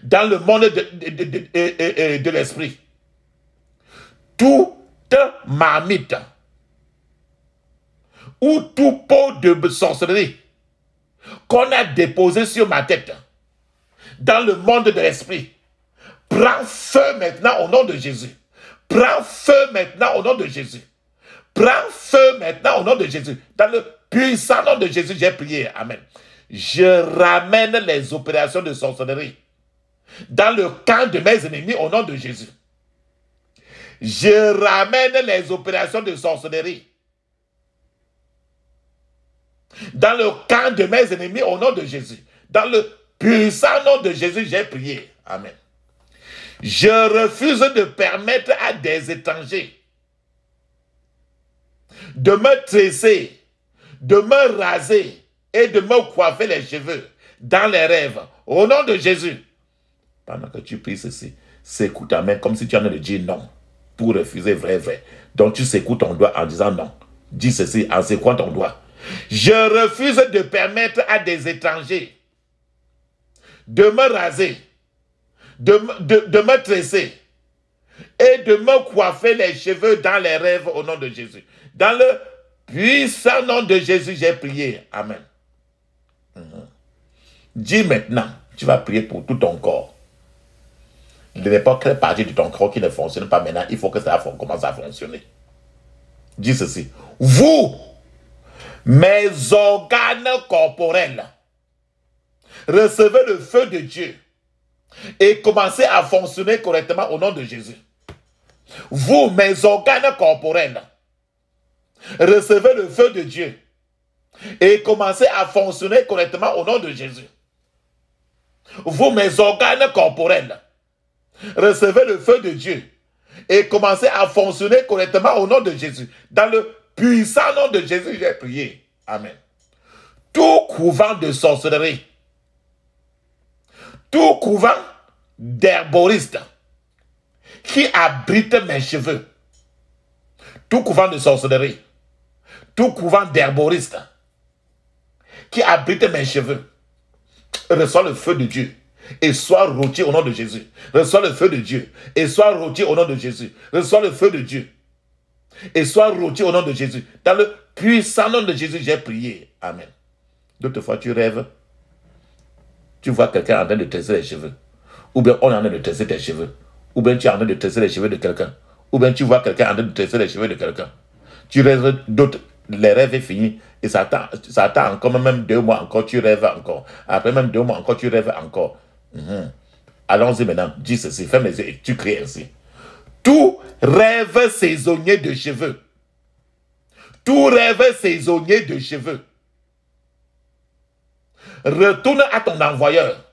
Speaker 1: dans le monde de l'esprit, toute marmite ou tout pot de sorcellerie qu'on a déposé sur ma tête, dans le monde de l'esprit, prends feu maintenant au nom de Jésus. Prends feu maintenant au nom de Jésus. Prends feu maintenant au nom de Jésus. Dans le puissant nom de Jésus, j'ai prié. Amen. Je ramène les opérations de sorcellerie dans le camp de mes ennemis au nom de Jésus. Je ramène les opérations de sorcellerie dans le camp de mes ennemis au nom de Jésus. Dans le puissant nom de Jésus, j'ai prié. Amen. Je refuse de permettre à des étrangers de me tresser, de me raser et de me coiffer les cheveux dans les rêves. Au nom de Jésus. Pendant que tu pries ceci, secoue ta main comme si tu en as de dire non. Pour refuser vrai. Donc tu secoues ton doigt en disant non. Dis ceci en secouant ton doigt. Je refuse de permettre à des étrangers de me raser, de me tresser et de me coiffer les cheveux dans les rêves au nom de Jésus. Dans le puissant nom de Jésus, j'ai prié. Amen. Dis maintenant, tu vas prier pour tout ton corps. Il n'y a pas quelle partie de ton corps qui ne fonctionne pas maintenant. Il faut que ça commence à fonctionner. Dis ceci. Vous, mes organes corporels, recevez le feu de Dieu et commencez à fonctionner correctement au nom de Jésus. Vous, mes organes corporels, recevez le feu de Dieu et commencez à fonctionner correctement au nom de Jésus. Vous, mes organes corporels, recevez le feu de Dieu et commencez à fonctionner correctement au nom de Jésus. Dans le puissant nom de Jésus, j'ai prié. Amen. Tout couvent de sorcellerie, tout couvent d'herboristes qui abrite mes cheveux, tout couvent de sorcellerie, tout couvent d'herboristes qui abrite mes cheveux, reçois le feu de Dieu et sois rôti au nom de Jésus. Reçois le feu de Dieu et sois rôti au nom de Jésus. Reçois le feu de Dieu et sois rôti au nom de Jésus. Dans le puissant nom de Jésus, j'ai prié. Amen. D'autres fois, tu rêves, tu vois quelqu'un en train de tresser les cheveux, ou bien on est en train de tresser tes cheveux, ou bien tu es en train de tresser les cheveux de quelqu'un, ou bien tu vois quelqu'un en train de tresser les cheveux de quelqu'un. Tu rêves d'autres, les rêves est fini, et ça attend encore même 2 mois encore, tu rêves encore. Après même 2 mois encore, tu rêves encore. Allons-y maintenant, dis ceci, ferme les yeux et tu cries ainsi. Tout rêve saisonnier de cheveux, tout rêve saisonnier de cheveux, retourne à ton envoyeur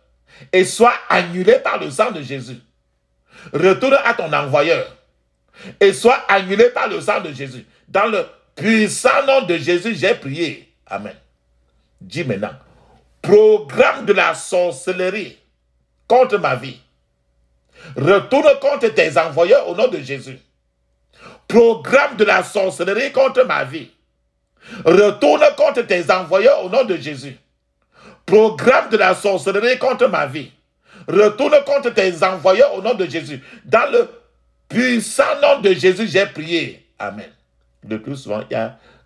Speaker 1: et sois annulé par le sang de Jésus. Retourne à ton envoyeur et sois annulé par le sang de Jésus. Dans le puissant nom de Jésus, j'ai prié. Amen. Dis maintenant, programme de la sorcellerie contre ma vie, retourne contre tes envoyeurs au nom de Jésus. Programme de la sorcellerie contre ma vie, retourne contre tes envoyeurs au nom de Jésus. Programme de la sorcellerie contre ma vie, retourne contre tes envoyeurs au nom de Jésus. Dans le puissant nom de Jésus, j'ai prié. Amen. Le plus souvent,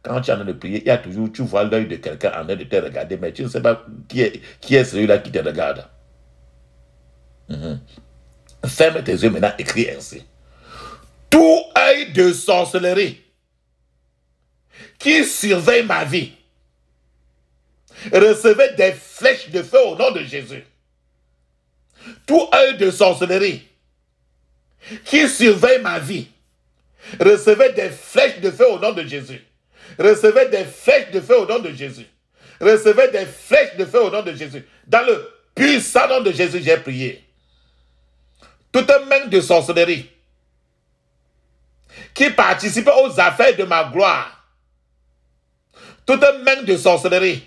Speaker 1: quand tu es en train de prier, il y a toujours, tu vois l'œil de quelqu'un en train de te regarder, mais tu ne sais pas qui est celui-là qui te regarde. Ferme tes yeux maintenant, écris ainsi. Tout œil de sorcellerie qui surveille ma vie, recevez des flèches de feu au nom de Jésus. Tout œil de sorcellerie qui surveille ma vie, recevez des flèches de feu au nom de Jésus. Recevez des flèches de feu au nom de Jésus. Recevez des flèches de feu au nom de Jésus. Dans le puissant nom de Jésus, j'ai prié. Toute main de sorcellerie qui participe aux affaires de ma gloire, toute main de sorcellerie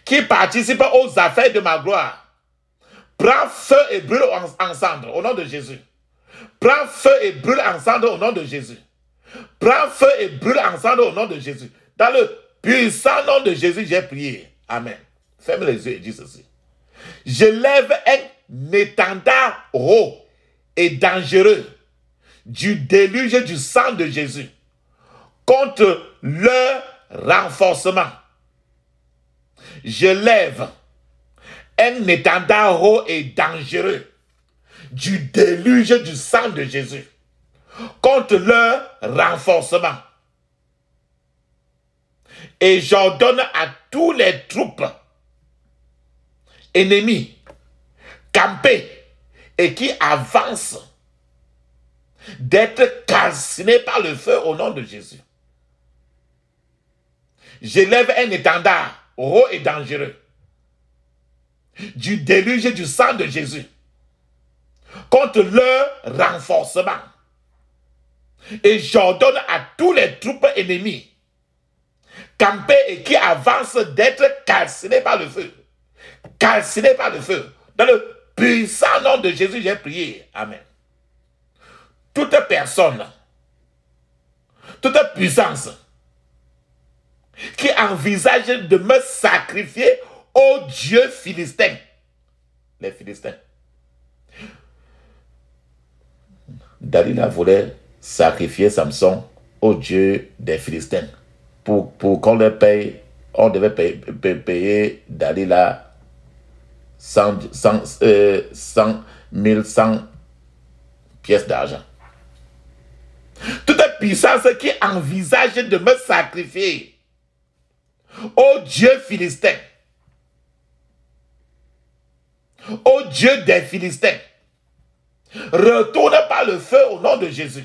Speaker 1: qui participe aux affaires de ma gloire, prends feu et brûle en cendres au nom de Jésus. Prends feu et brûle en cendres au nom de Jésus. Prends feu et brûle en cendres au nom de Jésus. Dans le puissant nom de Jésus, j'ai prié. Amen. Ferme les yeux et dis ceci. Je lève un étendard haut et dangereux du déluge du sang de Jésus contre leur renforcement. Je lève un étendard haut et dangereux du déluge du sang de Jésus contre leur renforcement. Et j'ordonne à tous les troupes ennemies campées et qui avancent d'être calcinés par le feu au nom de Jésus. J'élève un étendard haut et dangereux du déluge du sang de Jésus contre leur renforcement. Et j'ordonne à tous les troupes ennemies campées et qui avancent d'être calcinés par le feu. Calcinés par le feu. Dans le puissant nom de Jésus, j'ai prié. Amen. Toute personne, toute puissance qui envisage de me sacrifier aux dieux philistins. Les Philistins. Dalila voulait sacrifier Samson aux dieux des Philistins. Pour qu'on leur paye, on devait payer Dalila 100 pièces d'argent. Toute puissance qui envisage de me sacrifier aux dieux philistins, aux dieux des Philistins, retourne par le feu au nom de Jésus.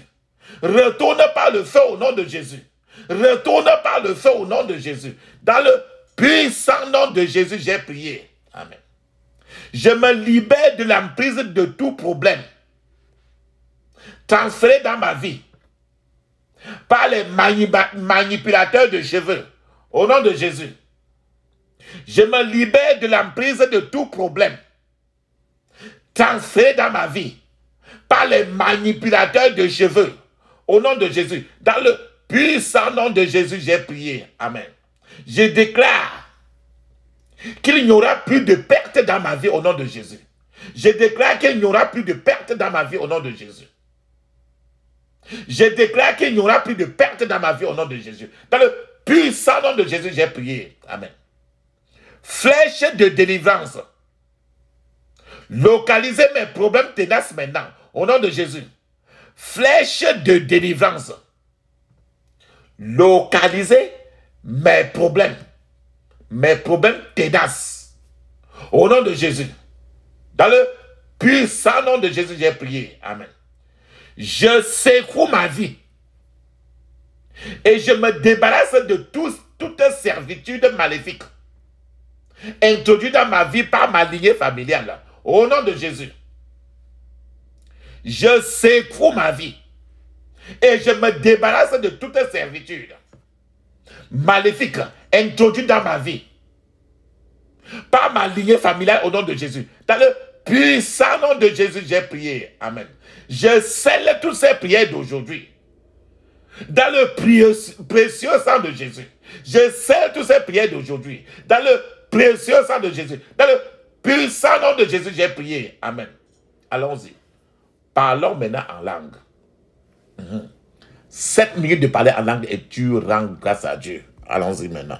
Speaker 1: Retourne par le feu au nom de Jésus. Retourne par le feu au nom de Jésus. Dans le puissant nom de Jésus, j'ai prié. Amen. Je me libère de l'emprise de tout problème transféré dans ma vie par les manipulateurs de cheveux. Au nom de Jésus. Je me libère de l'emprise de tout problème transféré dans ma vie par les manipulateurs de cheveux. Au nom de Jésus. Dans le puissant nom de Jésus, j'ai prié. Amen. Je déclare qu'il n'y aura plus de perte dans ma vie au nom de Jésus. Je déclare qu'il n'y aura plus de perte dans ma vie au nom de Jésus. Je déclare qu'il n'y aura plus de perte dans ma vie au nom de Jésus. Dans le puissant nom de Jésus, j'ai prié. Amen. Flèche de délivrance. Localisez mes problèmes tenaces maintenant. Au nom de Jésus. Flèche de délivrance. Localisez mes problèmes. Mes problèmes tenaces. Au nom de Jésus. Dans le puissant nom de Jésus, j'ai prié. Amen. Je secoue ma vie. Et je me débarrasse de toute servitude maléfique introduite dans ma vie par ma lignée familiale. Au nom de Jésus. Je secoue ma vie. Et je me débarrasse de toute servitude maléfique introduite dans ma vie par ma lignée familiale au nom de Jésus. Dans le puissant nom de Jésus, j'ai prié. Amen. Je scelle toutes ces prières d'aujourd'hui. Dans le précieux sang de Jésus. Je scelle toutes ces prières d'aujourd'hui. Dans le précieux sang de Jésus. Dans le puissant nom de Jésus, j'ai prié. Amen. Allons-y. Parlons maintenant en langue. 7 minutes de parler en langue et tu rends grâce à Dieu. Allons-y maintenant.